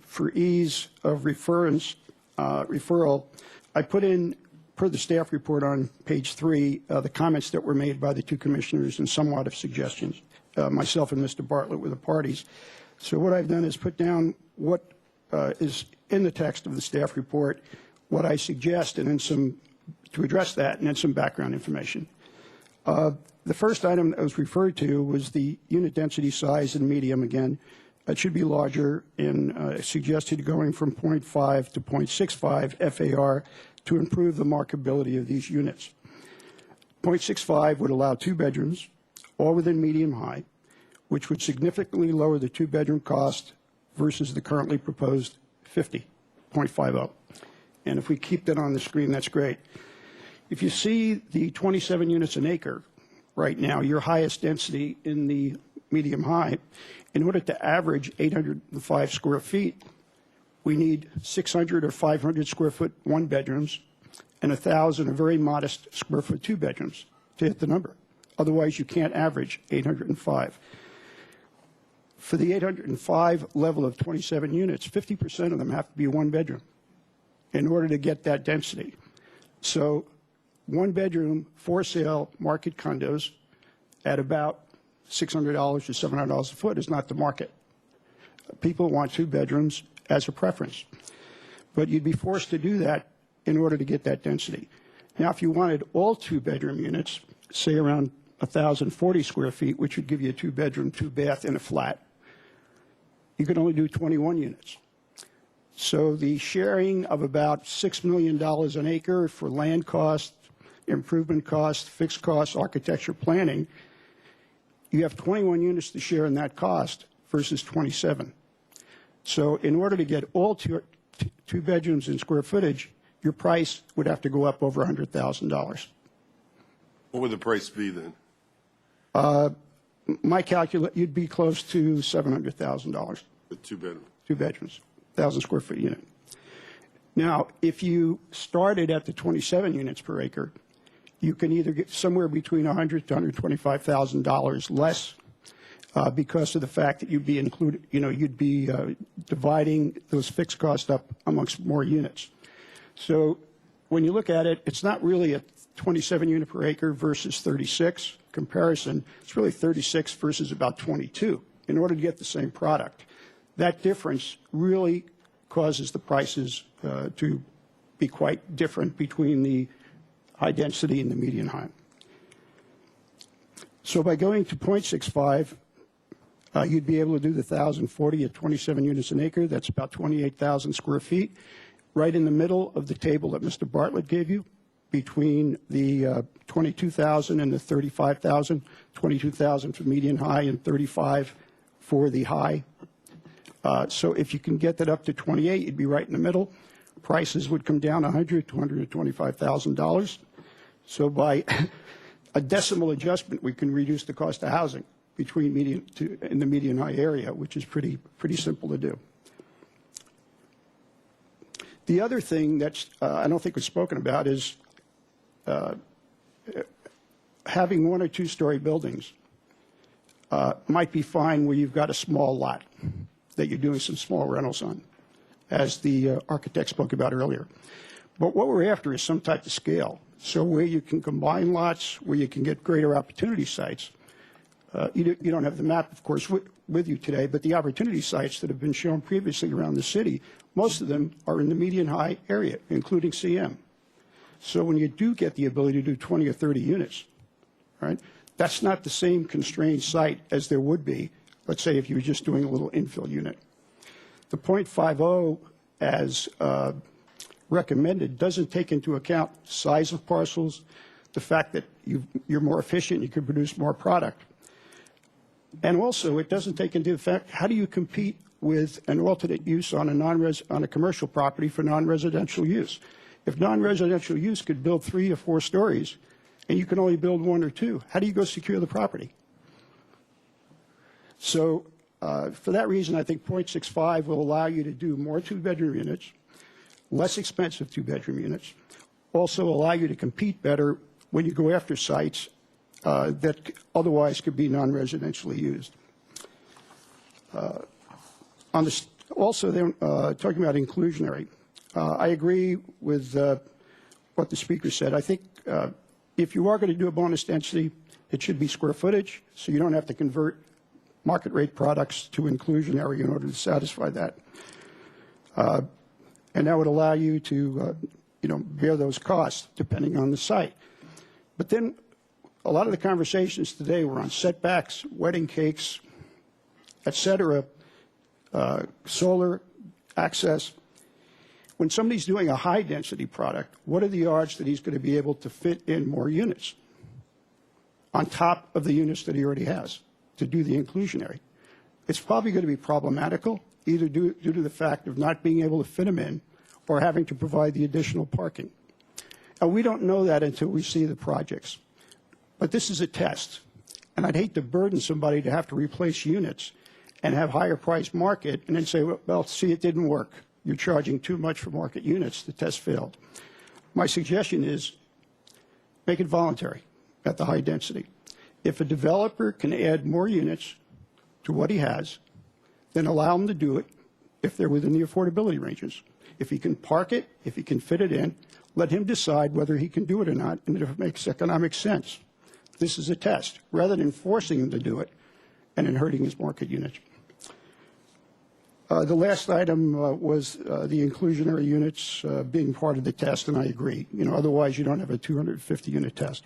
for ease of referral, I put in, per the staff report on page 3, the comments that were made by the two commissioners and somewhat of suggestions. Myself and Mr. Bartlett were the parties. So what I've done is put down what is in the text of the staff report, what I suggest, and then some to address that, and then some background information. The first item that was referred to was the unit density size in medium again. It should be larger and suggested going from 0.5 to 0.65 FAR to improve the markability of these units. 0.65 would allow 2 bedrooms, all within medium high, which would significantly lower the 2-bedroom cost versus the currently proposed 0.50. And if we keep that on the screen, that's great. If you see the 27 units an acre right now, your highest density in the medium high, in order to average 805 square feet, we need 600 or 500 square foot 1-bedrooms and 1,000 or very modest square foot 2-bedrooms to hit the number. Otherwise, you can't average 805. For the 805 level of 27 units, 50% of them have to be 1-bedroom in order to get that density. So 1-bedroom for sale market condos at about $600 to $700 a foot is not the market. People want 2 bedrooms as a preference. But you'd be forced to do that in order to get that density. Now, if you wanted all 2-bedroom units, say around 1,040 square feet, which would give you a 2-bedroom, 2-bath, and a flat, you could only do 21 units. So the sharing of about $6 million an acre for land cost, improvement cost, fixed cost, architecture planning, you have 21 units to share in that cost versus 27. So in order to get all 2 bedrooms in square footage, your price would have to go up over $100,000. What would the price be then? My calculate, you'd be close to $700,000. The 2-bedroom. 2 bedrooms, 1,000 square foot unit. Now, if you started at the 27 units per acre, you can either get somewhere between $100,000 to $125,000 less because of the fact that you'd be included, you'd be dividing those fixed costs up amongst more units. So when you look at it, it's not really a 27 unit per acre versus 36 comparison. It's really 36 versus about 22 in order to get the same product. That difference really causes the prices to be quite different between the high density and the median high. So by going to 0.65, you'd be able to do the 1,040 at 27 units an acre. That's about 28,000 square feet, right in the middle of the table that Mr. Bartlett gave you, between the 22,000 and the 35,000, 22,000 for median high and 35 for the high. So if you can get that up to 28, you'd be right in the middle. Prices would come down $100,000 to $125,000. So by a decimal adjustment, we can reduce the cost of housing between in the median high area, which is pretty simple to do. The other thing that I don't think was spoken about is having 1 or 2 story buildings might be fine where you've got a small lot that you're doing some small rentals on, as the architect spoke about earlier. But what we're after is some type of scale. So where you can combine lots, where you can get greater opportunity sites. You don't have the map, of course, with you today, but the opportunity sites that have been shown previously around the city, most of them are in the median high area, including CM. So when you do get the ability to do 20 or 30 units, right, that's not the same constrained site as there would be, let's say, if you were just doing a little infill unit. The .50 as recommended doesn't take into account size of parcels, the fact that you're more efficient, you can produce more product. And also, it doesn't take into effect how do you compete with an alternate use on a commercial property for non-residential use. If non-residential use could build 3 or 4 stories, and you can only build 1 or 2, how do you go secure the property? So for that reason, I think .65 will allow you to do more 2-bedroom units, less expensive 2-bedroom units, also allow you to compete better when you go after sites that otherwise could be non-residentially used. Also, talking about inclusionary, I agree with what the speaker said. I think if you are going to do a bonus density, it should be square footage, so you don't have to convert market rate products to inclusionary in order to satisfy that. And that would allow you to, bear those costs depending on the site. But then a lot of the conversations today were on setbacks, wedding cakes, et cetera, solar access. When somebody's doing a high-density product, what are the odds that he's going to be able to fit in more units on top of the units that he already has to do the inclusionary? It's probably going to be problematical, either due to the fact of not being able to fit them in or having to provide the additional parking. And we don't know that until we see the projects. But this is a test, and I'd hate to burden somebody to have to replace units and have higher price market and then say, well, see, it didn't work. You're charging too much for market units. The test failed. My suggestion is make it voluntary at the high density. If a developer can add more units to what he has, then allow him to do it if they're within the affordability ranges. If he can park it, if he can fit it in, let him decide whether he can do it or not and if it makes economic sense. This is a test, rather than forcing him to do it and then hurting his market units. The last item was the inclusionary units being part of the test, and I agree. Otherwise you don't have a 250-unit test.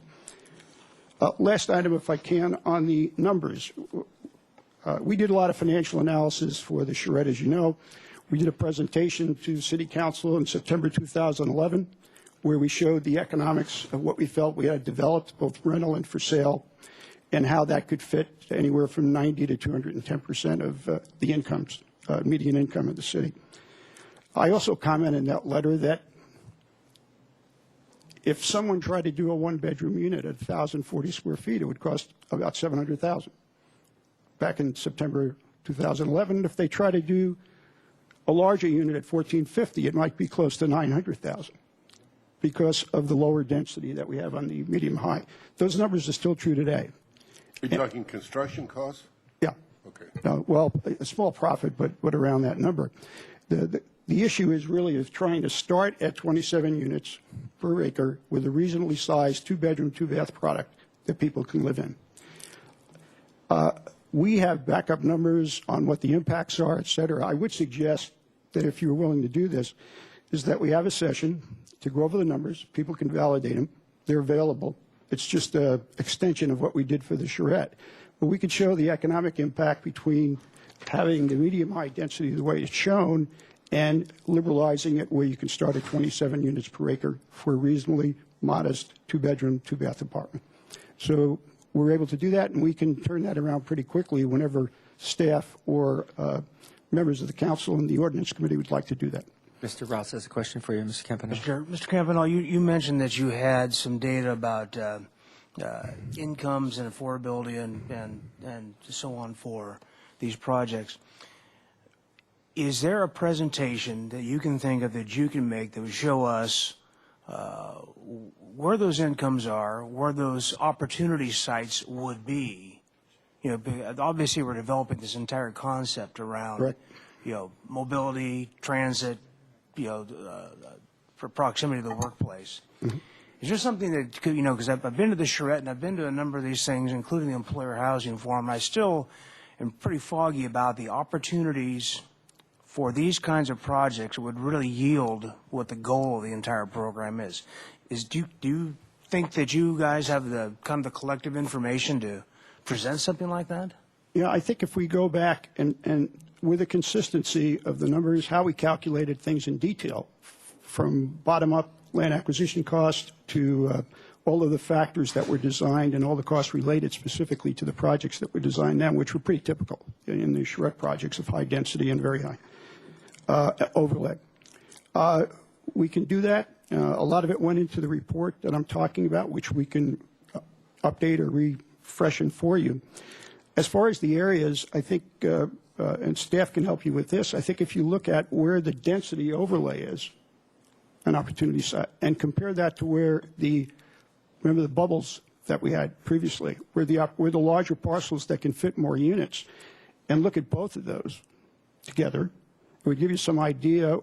Last item, if I can, on the numbers. We did a lot of financial analysis for the charrette, as you know. We did a presentation to City Council in September 2011, where we showed the economics of what we felt we had developed, both rental and for sale, and how that could fit anywhere from 90 to 210% of the incomes, median income of the city. I also comment in that letter that if someone tried to do a 1-bedroom unit at 1,040 square feet, it would cost about $700,000. Back in September 2011, if they try to do a larger unit at 1,450, it might be close to $900,000 because of the lower density that we have on the medium high. Those numbers are still true today. Are you talking construction costs? Yeah. Okay. Well, a small profit, but around that number. The issue is really trying to start at 27 units per acre with a reasonably sized 2-bedroom, 2-bath product that people can live in. We have backup numbers on what the impacts are, et cetera. I would suggest that if you're willing to do this, is that we have a session to go over the numbers. People can validate them. They're available. It's just an extension of what we did for the charrette. But we could show the economic impact between having the medium-high density the way it's shown and liberalizing it where you can start at 27 units per acre for a reasonably modest 2-bedroom, 2-bath apartment. So we're able to do that, and we can turn that around pretty quickly whenever staff or members of the council and the ordinance committee would like to do that. Mr. Ross has a question for you, Mr. Campanella. Mr. Campanella, you mentioned that you had some data about incomes and affordability and so on for these projects. Is there a presentation that you can think of that you can make that would show us where those incomes are, where those opportunity sites would be? Obviously we're developing this entire concept around, Correct. mobility, transit, for proximity to the workplace. Is there something that could, because I've been to the charrette and I've been to a number of these things, including the employer housing forum, and I still am pretty foggy about the opportunities for these kinds of projects that would really yield what the goal of the entire program is. Do you think that you guys have the kind of the collective information to present something like that? Yeah, I think if we go back and with the consistency of the numbers, how we calculated things in detail, from bottom-up land acquisition cost to all of the factors that were designed and all the costs related specifically to the projects that were designed then, which were pretty typical in the charrette projects of high density and very high overlay. We can do that. A lot of it went into the report that I'm talking about, which we can update or refreshen for you. As far as the areas, I think, and staff can help you with this, I think if you look at where the density overlay is, an opportunity set, and compare that to where remember the bubbles that we had previously, where the larger parcels that can fit more units, and look at both of those together, it would give you some idea,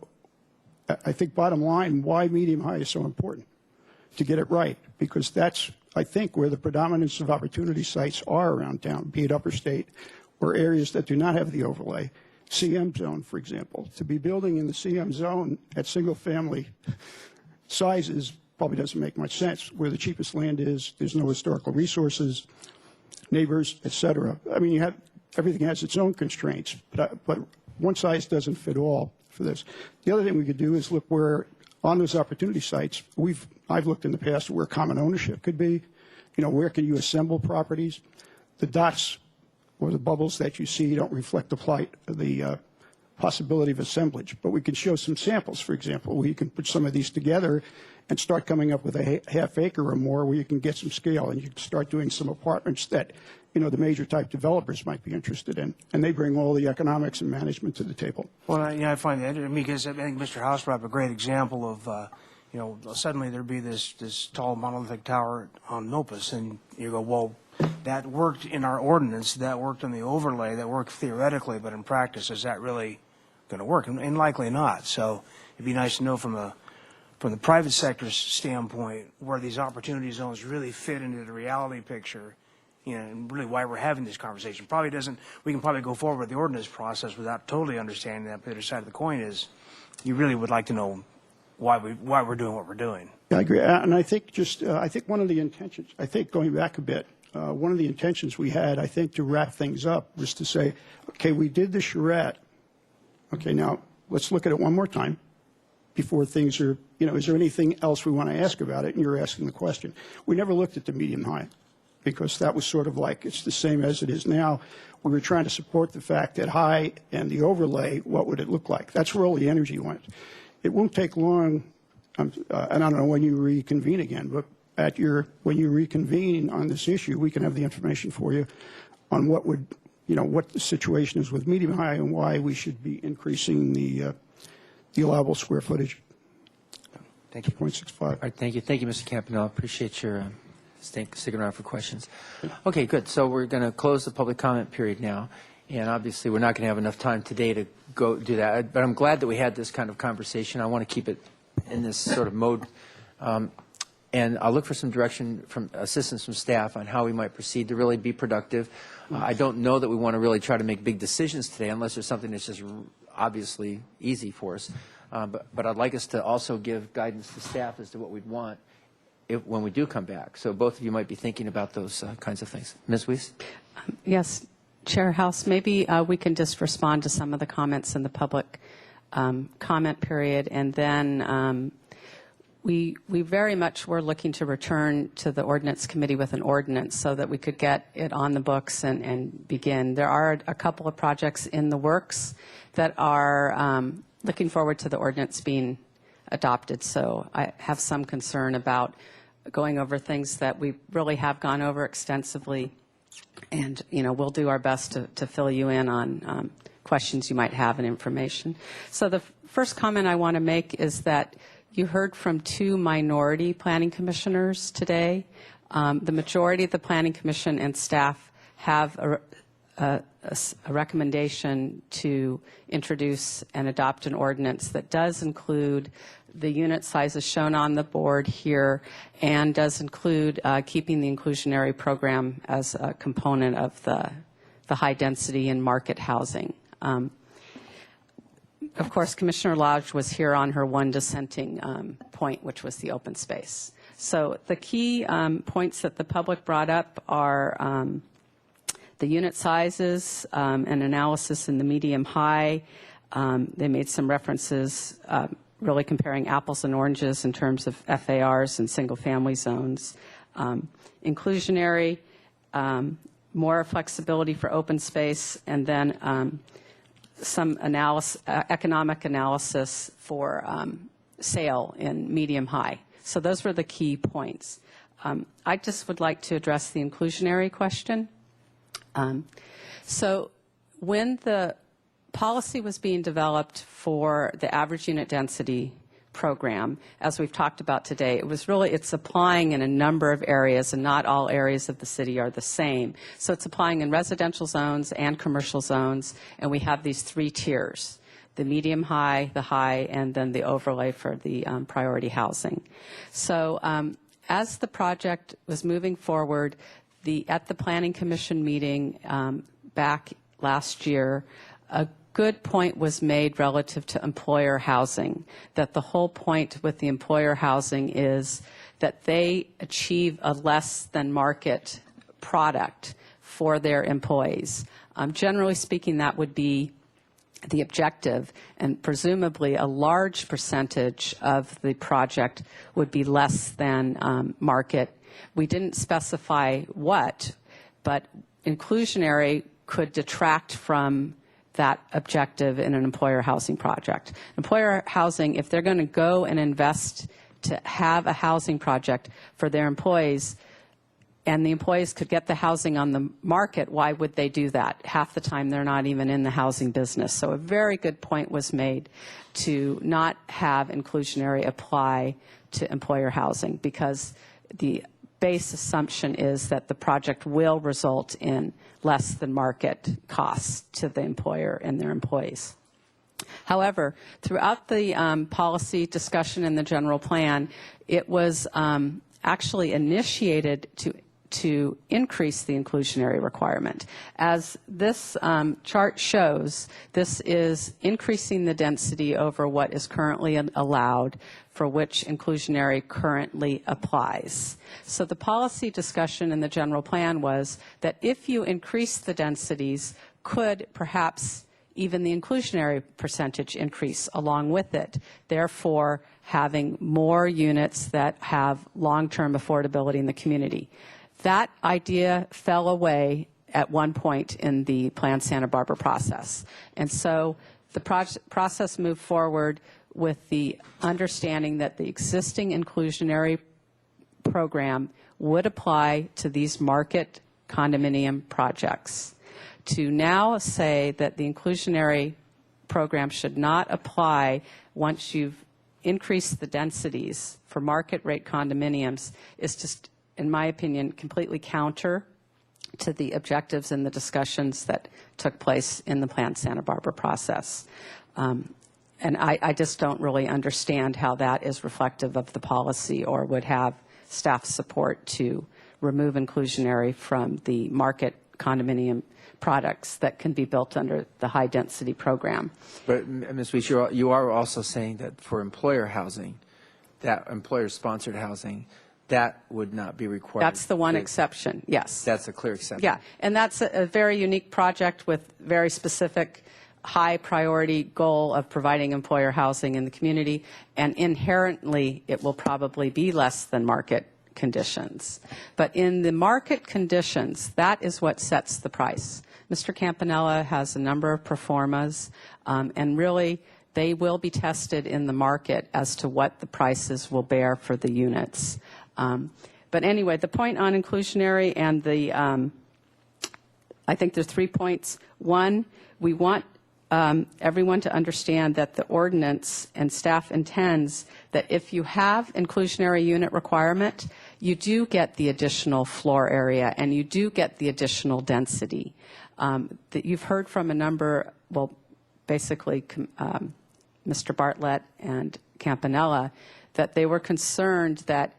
I think, bottom line, why medium-high is so important, to get it right, because that's, I think, where the predominance of opportunity sites are around town, be it upper state or areas that do not have the overlay. CM zone, for example. To be building in the CM zone at single-family sizes probably doesn't make much sense. Where the cheapest land is, there's no historical resources, neighbors, et cetera. I mean, everything has its own constraints, but one size doesn't fit all for this. The other thing we could do is look where, on those opportunity sites, I've looked in the past where common ownership could be. Where can you assemble properties? The dots or the bubbles that you see don't reflect the possibility of assemblage. But we can show some samples, for example, where you can put some of these together and start coming up with a half acre or more where you can get some scale and you can start doing some apartments that, the major type developers might be interested in. And they bring all the economics and management to the table. Well, I find that, because I think Mr. House brought up a great example of, suddenly there'd be this tall monolithic tower on Nopus, and you go, well, that worked in our ordinance, that worked on the overlay, that worked theoretically, but in practice, is that really going to work? And likely not. So it'd be nice to know from the private sector's standpoint where these opportunity zones really fit into the reality picture, and really why we're having this conversation. We can probably go forward with the ordinance process without totally understanding that. But the other side of the coin is you really would like to know why we're doing what we're doing. Yeah, I agree. And I think I think one of the intentions, going back a bit, one of the intentions we had, I think, to wrap things up was to say, okay, we did the charrette. Okay, now let's look at it one more time before things are, is there anything else we want to ask about it? And you're asking the question. We never looked at the medium-high because that was sort of like it's the same as it is now. We were trying to support the fact that high and the overlay, what would it look like? That's where all the energy went. It won't take long, and I don't know when you reconvene again, but when you reconvene on this issue, we can have the information for you on what the situation is with medium high and why we should be increasing the allowable square footage. Thank you. 0.65. All right, thank you, Mr. Campanella. Appreciate your sticking around for questions. Okay, good. So we're going to close the public comment period now, and obviously we're not going to have enough time today to go do that. But I'm glad that we had this kind of conversation. I want to keep it in this sort of mode. And I'll look for some direction from assistance from staff on how we might proceed to really be productive. I don't know that we want to really try to make big decisions today unless there's something that's just obviously easy for us. But I'd like us to also give guidance to staff as to what we'd want when we do come back. So both of you might be thinking about those kinds of things. Ms. Weiss? Yes, Chair House, maybe we can just respond to some of the comments in the public comment period, and then we very much were looking to return to the Ordinance Committee with an ordinance so that we could get it on the books and begin. There are a couple of projects in the works that are looking forward to the ordinance being adopted. So I have some concern about going over things that we really have gone over extensively. And, we'll do our best to fill you in on questions you might have and information. So the first comment I want to make is that you heard from 2 minority planning commissioners today. The majority of the planning commission and staff have a recommendation to introduce and adopt an ordinance that does include the unit size is shown on the board here and does include keeping the inclusionary program as a component of the high density and market housing. Of course, Commissioner Lodge was here on her one dissenting point, which was the open space. So the key points that the public brought up are the unit sizes, an analysis in the medium-high. They made some references really comparing apples and oranges in terms of FARs and single-family zones. Inclusionary, more flexibility for open space, and then some economic analysis for sale in medium-high. So those were the key points. I just would like to address the inclusionary question. So when the policy was being developed for the average unit density program, as we've talked about today, it's applying in a number of areas, and not all areas of the city are the same. So it's applying in residential zones and commercial zones, and we have these three tiers: the medium high, the high, and then the overlay for the priority housing. So as the project was moving forward, at the Planning Commission meeting back last year, a good point was made relative to employer housing, that the whole point with the employer housing is that they achieve a less than market product for their employees. Generally speaking, that would be the objective, and presumably a large percentage of the project would be less than market. We didn't specify what, but inclusionary could detract from that objective in an employer housing project. Employer housing, if they're going to go and invest to have a housing project for their employees, and the employees could get the housing on the market, why would they do that? Half the time they're not even in the housing business. So a very good point was made to not have inclusionary apply to employer housing, because the base assumption is that the project will result in less than market costs to the employer and their employees. However, throughout the policy discussion in the general plan, it was actually initiated to increase the inclusionary requirement. As this chart shows, this is increasing the density over what is currently allowed, for which inclusionary currently applies. So the policy discussion in the general plan was that if you increase the densities, could perhaps even the inclusionary percentage increase along with it, therefore having more units that have long-term affordability in the community. That idea fell away at one point in the Plan Santa Barbara process. And so the process moved forward with the understanding that the existing inclusionary program would apply to these market condominium projects. To now say that the inclusionary program should not apply once you've increased the densities for market rate condominiums is just, in my opinion, completely counter to the objectives and the discussions that took place in the Plan Santa Barbara process. And I just don't really understand how that is reflective of the policy or would have staff support to remove inclusionary from the market condominium products that can be built under the high density program. But Ms. Weiss, you are also saying that for employer housing, that employer sponsored housing, that would not be required. That's the one exception, yes. That's a clear exception. Yeah, and that's a very unique project with very specific high priority goal of providing employer housing in the community, and inherently it will probably be less than market conditions. But in the market conditions, that is what sets the price. Mr. Campanella has a number of pro formas, and really they will be tested in the market as to what the prices will bear for the units. But anyway, the point on inclusionary and the, I think there's 3 points. One, we want everyone to understand that the ordinance and staff intends that if you have inclusionary unit requirement, you do get the additional floor area and you do get the additional density. That you've heard from a number, well, basically Mr. Bartlett and Campanella, that they were concerned that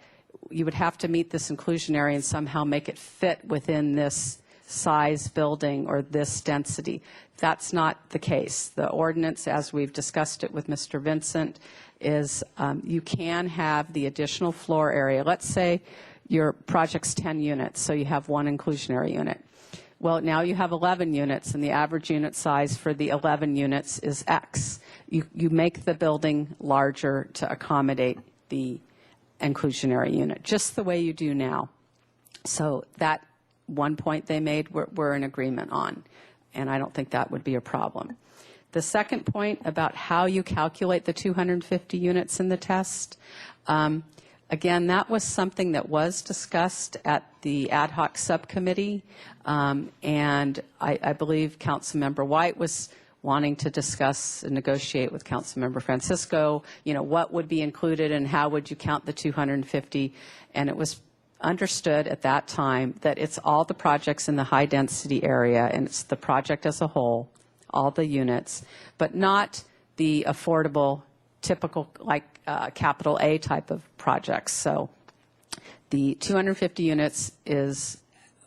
you would have to meet this inclusionary and somehow make it fit within this size building or this density. That's not the case. The ordinance, as we've discussed it with Mr. Vincent, is you can have the additional floor area. Let's say your project's 10 units, so you have one inclusionary unit. Well, now you have 11 units, and the average unit size for the 11 units is X. You make the building larger to accommodate the inclusionary unit, just the way you do now. So that one point they made, we're in agreement on, and I don't think that would be a problem. The second point about how you calculate the 250 units in the test, again, that was something that was discussed at the ad hoc subcommittee, and I believe Councilmember White was wanting to discuss and negotiate with Councilmember Francisco, what would be included and how would you count the 250, and it was understood at that time that it's all the projects in the high-density area, and it's the project as a whole, all the units, but not the affordable, typical, like capital A type of projects. So the 250 units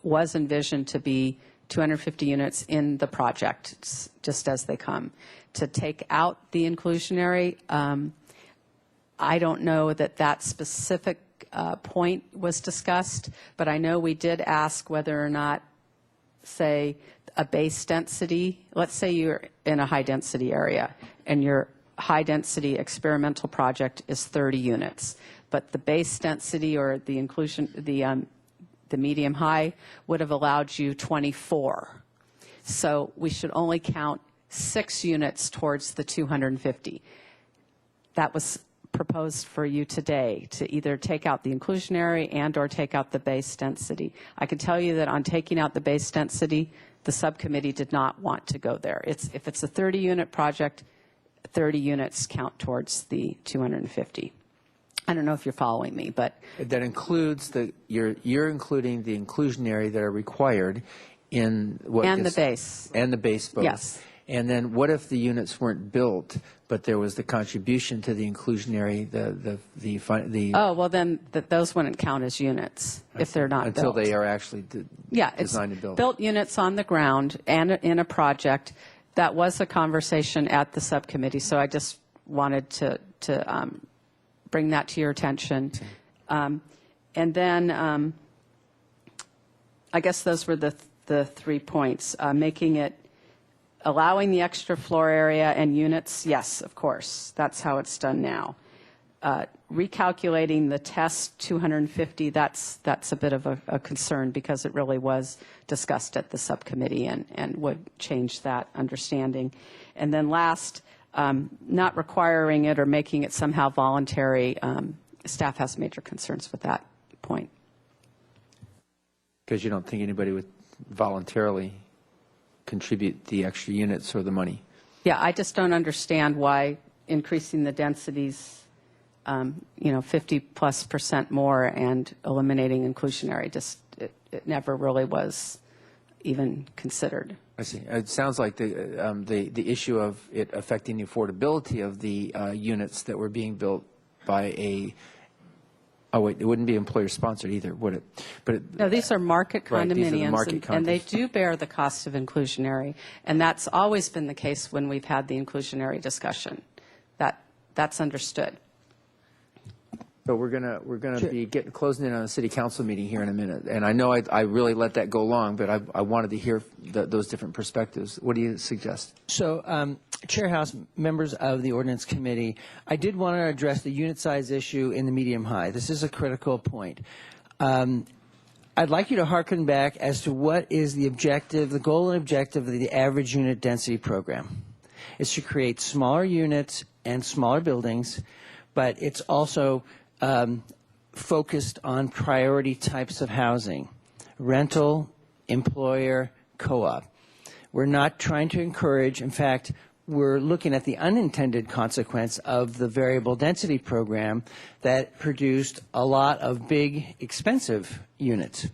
was envisioned to be 250 units in the project, just as they come. To take out the inclusionary, I don't know that specific point was discussed, but I know we did ask whether or not, say, a base density, let's say you're in a high-density area, and your high-density experimental project is 30 units, but the base density or the inclusion, the medium-high would have allowed you 24. So we should only count 6 units towards the 250. That was proposed for you today, to either take out the inclusionary and or take out the base density. I can tell you that on taking out the base density, the subcommittee did not want to go there. If it's a 30-unit project, 30 units count towards the 250. I don't know if you're following me, but that includes you're including the inclusionary that are required in what and the base both. Yes. And then what if the units weren't built, but there was the contribution to the inclusionary, oh, well, then those wouldn't count as units if they're not until built. they are actually designed and built. Built units on the ground and in a project. That was a conversation at the subcommittee, so I just wanted to bring that to your attention. And then I guess those were the 3 points. Allowing the extra floor area and units, yes, of course. That's how it's done now. Recalculating the test 250, that's a bit of a concern because it really was discussed at the subcommittee and would change that understanding. And then last, not requiring it or making it somehow voluntary, staff has major concerns with that point. Because you don't think anybody would voluntarily contribute the extra units or the money. Yeah, I just don't understand why increasing the densities, 50+% more and eliminating inclusionary, it never really was even considered. I see. It sounds like the issue of it affecting the affordability of the units that were being built by a. Oh wait, it wouldn't be employer-sponsored either, would it? No, these are market condominiums, right, these are the market and they do bear the cost of inclusionary, and that's always been the case when we've had the inclusionary discussion. That's understood. But we're gonna be closing in on a city council meeting here in a minute, and I know I really let that go long, but I wanted to hear those different perspectives. What do you suggest? So, Chair House, members of the Ordinance Committee, I did want to address the unit size issue in the medium-high. This is a critical point. I'd like you to hearken back as to what is the objective, the goal and objective of the average unit density program. It's to create smaller units and smaller buildings, but it's also focused on priority types of housing: rental, employer, co-op. We're not trying to encourage, in fact, we're looking at the unintended consequence of the variable density program that produced a lot of big, expensive units.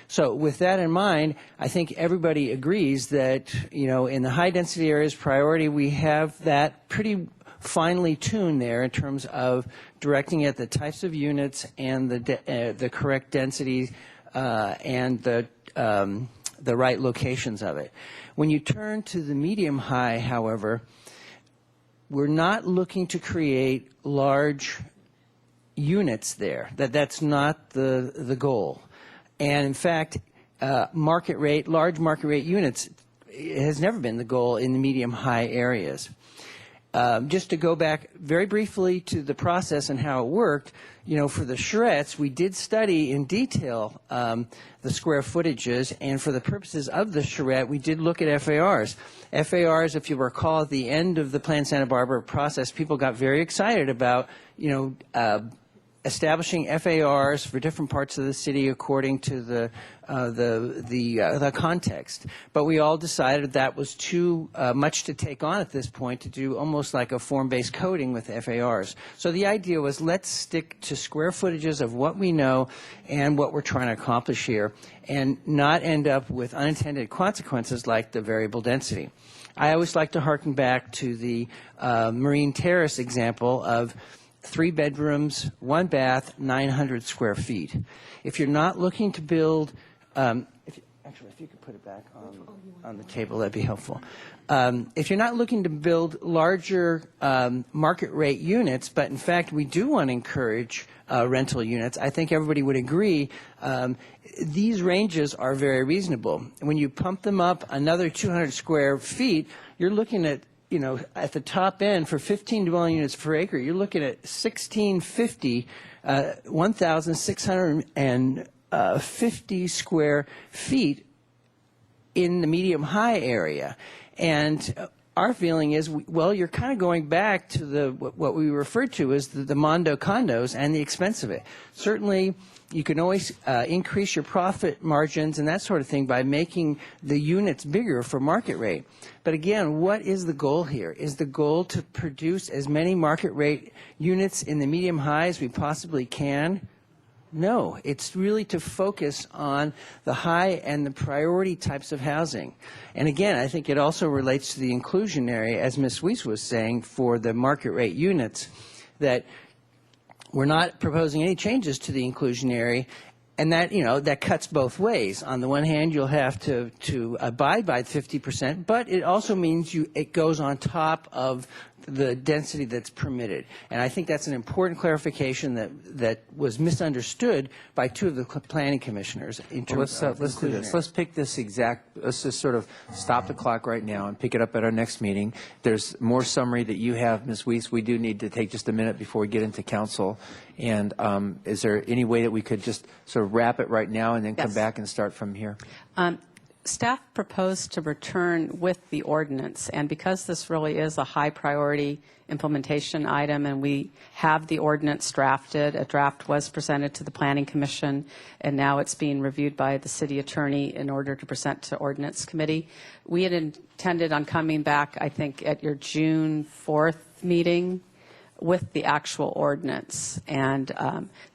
So with that in mind, I think everybody agrees that, in the high density areas priority, we have that pretty finely tuned there in terms of directing at the types of units and the correct density and the right locations of it. When you turn to the medium-high, however, we're not looking to create large units there. That's not the goal. And in fact, large market rate units has never been the goal in the medium-high areas. Just to go back very briefly to the process and how it worked, for the charrettes, we did study in detail the square footages, and for the purposes of the charrette, we did look at FARs. FARs, if you recall, at the end of the Plan Santa Barbara process, people got very excited about, establishing FARs for different parts of the city according to the context. But we all decided that was too much to take on at this point to do almost like a form-based coding with FARs. So the idea was, let's stick to square footages of what we know and what we're trying to accomplish here, and not end up with unintended consequences like the variable density. I always like to harken back to the Marine Terrace example of 3 bedrooms, 1 bath, 900 square feet. If you're not looking to build, if you could put it back on the table, that'd be helpful. If you're not looking to build larger market rate units, but in fact we do want to encourage rental units, I think everybody would agree these ranges are very reasonable. When you pump them up another 200 square feet, you're looking at, at the top end for 15 dwelling units per acre, you're looking at 1,650, 1,650 square feet in the medium-high area. And our feeling is, well, you're kind of going back to what we refer to as the Mondo condos and the expense of it. Certainly, you can always increase your profit margins and that sort of thing by making the units bigger for market rate. But again, what is the goal here? Is the goal to produce as many market rate units in the medium high as we possibly can? No, it's really to focus on the high and the priority types of housing. And again, I think it also relates to the inclusionary, as Ms. Weiss was saying, for the market rate units, that we're not proposing any changes to the inclusionary, and that, that cuts both ways. On the one hand, you'll have to abide by 50%, but it also means it goes on top of the density that's permitted. And I think that's an important clarification that was misunderstood by 2 of the planning commissioners in terms of let's do this. Let's pick this let's just sort of stop the clock right now and pick it up at our next meeting. There's more summary that you have, Ms. Weiss. We do need to take just a minute before we get into council. And is there any way that we could just sort of wrap it right now and then come back and start from here? Staff proposed to return with the ordinance, and because this really is a high priority implementation item and we have the ordinance drafted, a draft was presented to the Planning Commission and now it's being reviewed by the City Attorney in order to present to Ordinance Committee. We had intended on coming back, I think, at your June 4th meeting with the actual ordinance. And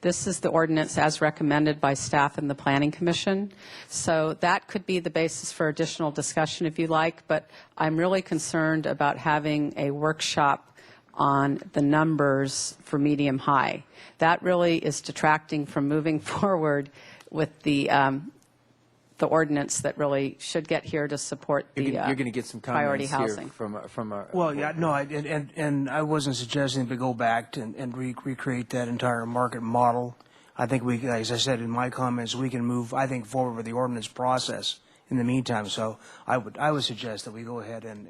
this is the ordinance as recommended by staff and the Planning Commission. So that could be the basis for additional discussion if you like, but I'm really concerned about having a workshop on the numbers for medium high. That really is detracting from moving forward with the ordinance that really should get here to support the you're going to get some priority comments housing. Here from our Well, yeah, no, and I wasn't suggesting to go back and recreate that entire market model. I think we, as I said in my comments, we can move, I think, forward with the ordinance process in the meantime. So I would suggest that we go ahead and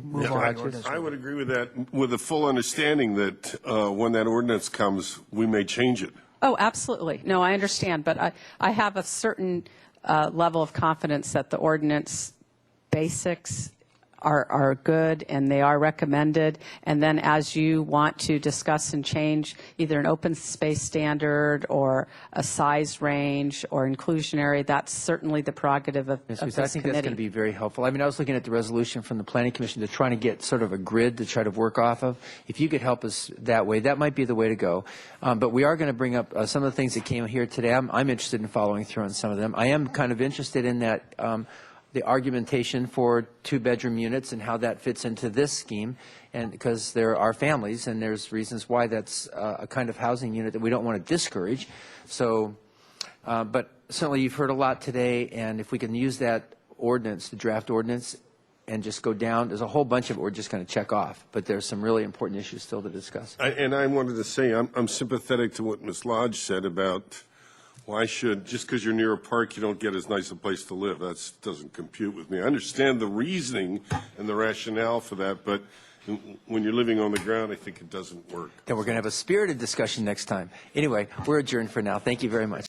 move on. The ordinance. I would agree with that, with the full understanding that when that ordinance comes, we may change it. Oh, absolutely. No, I understand, but I have a certain level of confidence that the ordinance basics are good and they are recommended. And then as you want to discuss and change either an open space standard or a size range or inclusionary, that's certainly the prerogative of this committee. I think that's going to be very helpful. I mean, I was looking at the resolution from the Planning Commission to try to get sort of a grid to try to work off of. If you could help us that way, that might be the way to go. But we are going to bring up some of the things that came here today. I'm interested in following through on some of them. I am kind of interested in that the argumentation for two-bedroom units and how that fits into this scheme, and because there are families and there's reasons why that's a kind of housing unit that we don't want to discourage. So, but certainly you've heard a lot today, and if we can use that ordinance, the draft ordinance, and just go down, there's a whole bunch of it we're just going to check off, but there's some really important issues still to discuss. And I wanted to say, I'm sympathetic to what Ms. Lodge said about why should, just because you're near a park, you don't get as nice a place to live. That doesn't compute with me. I understand the reasoning and the rationale for that, but when you're living on the ground, I think it doesn't work. Then we're going to have a spirited discussion next time. Anyway, we're adjourned for now. Thank you very much.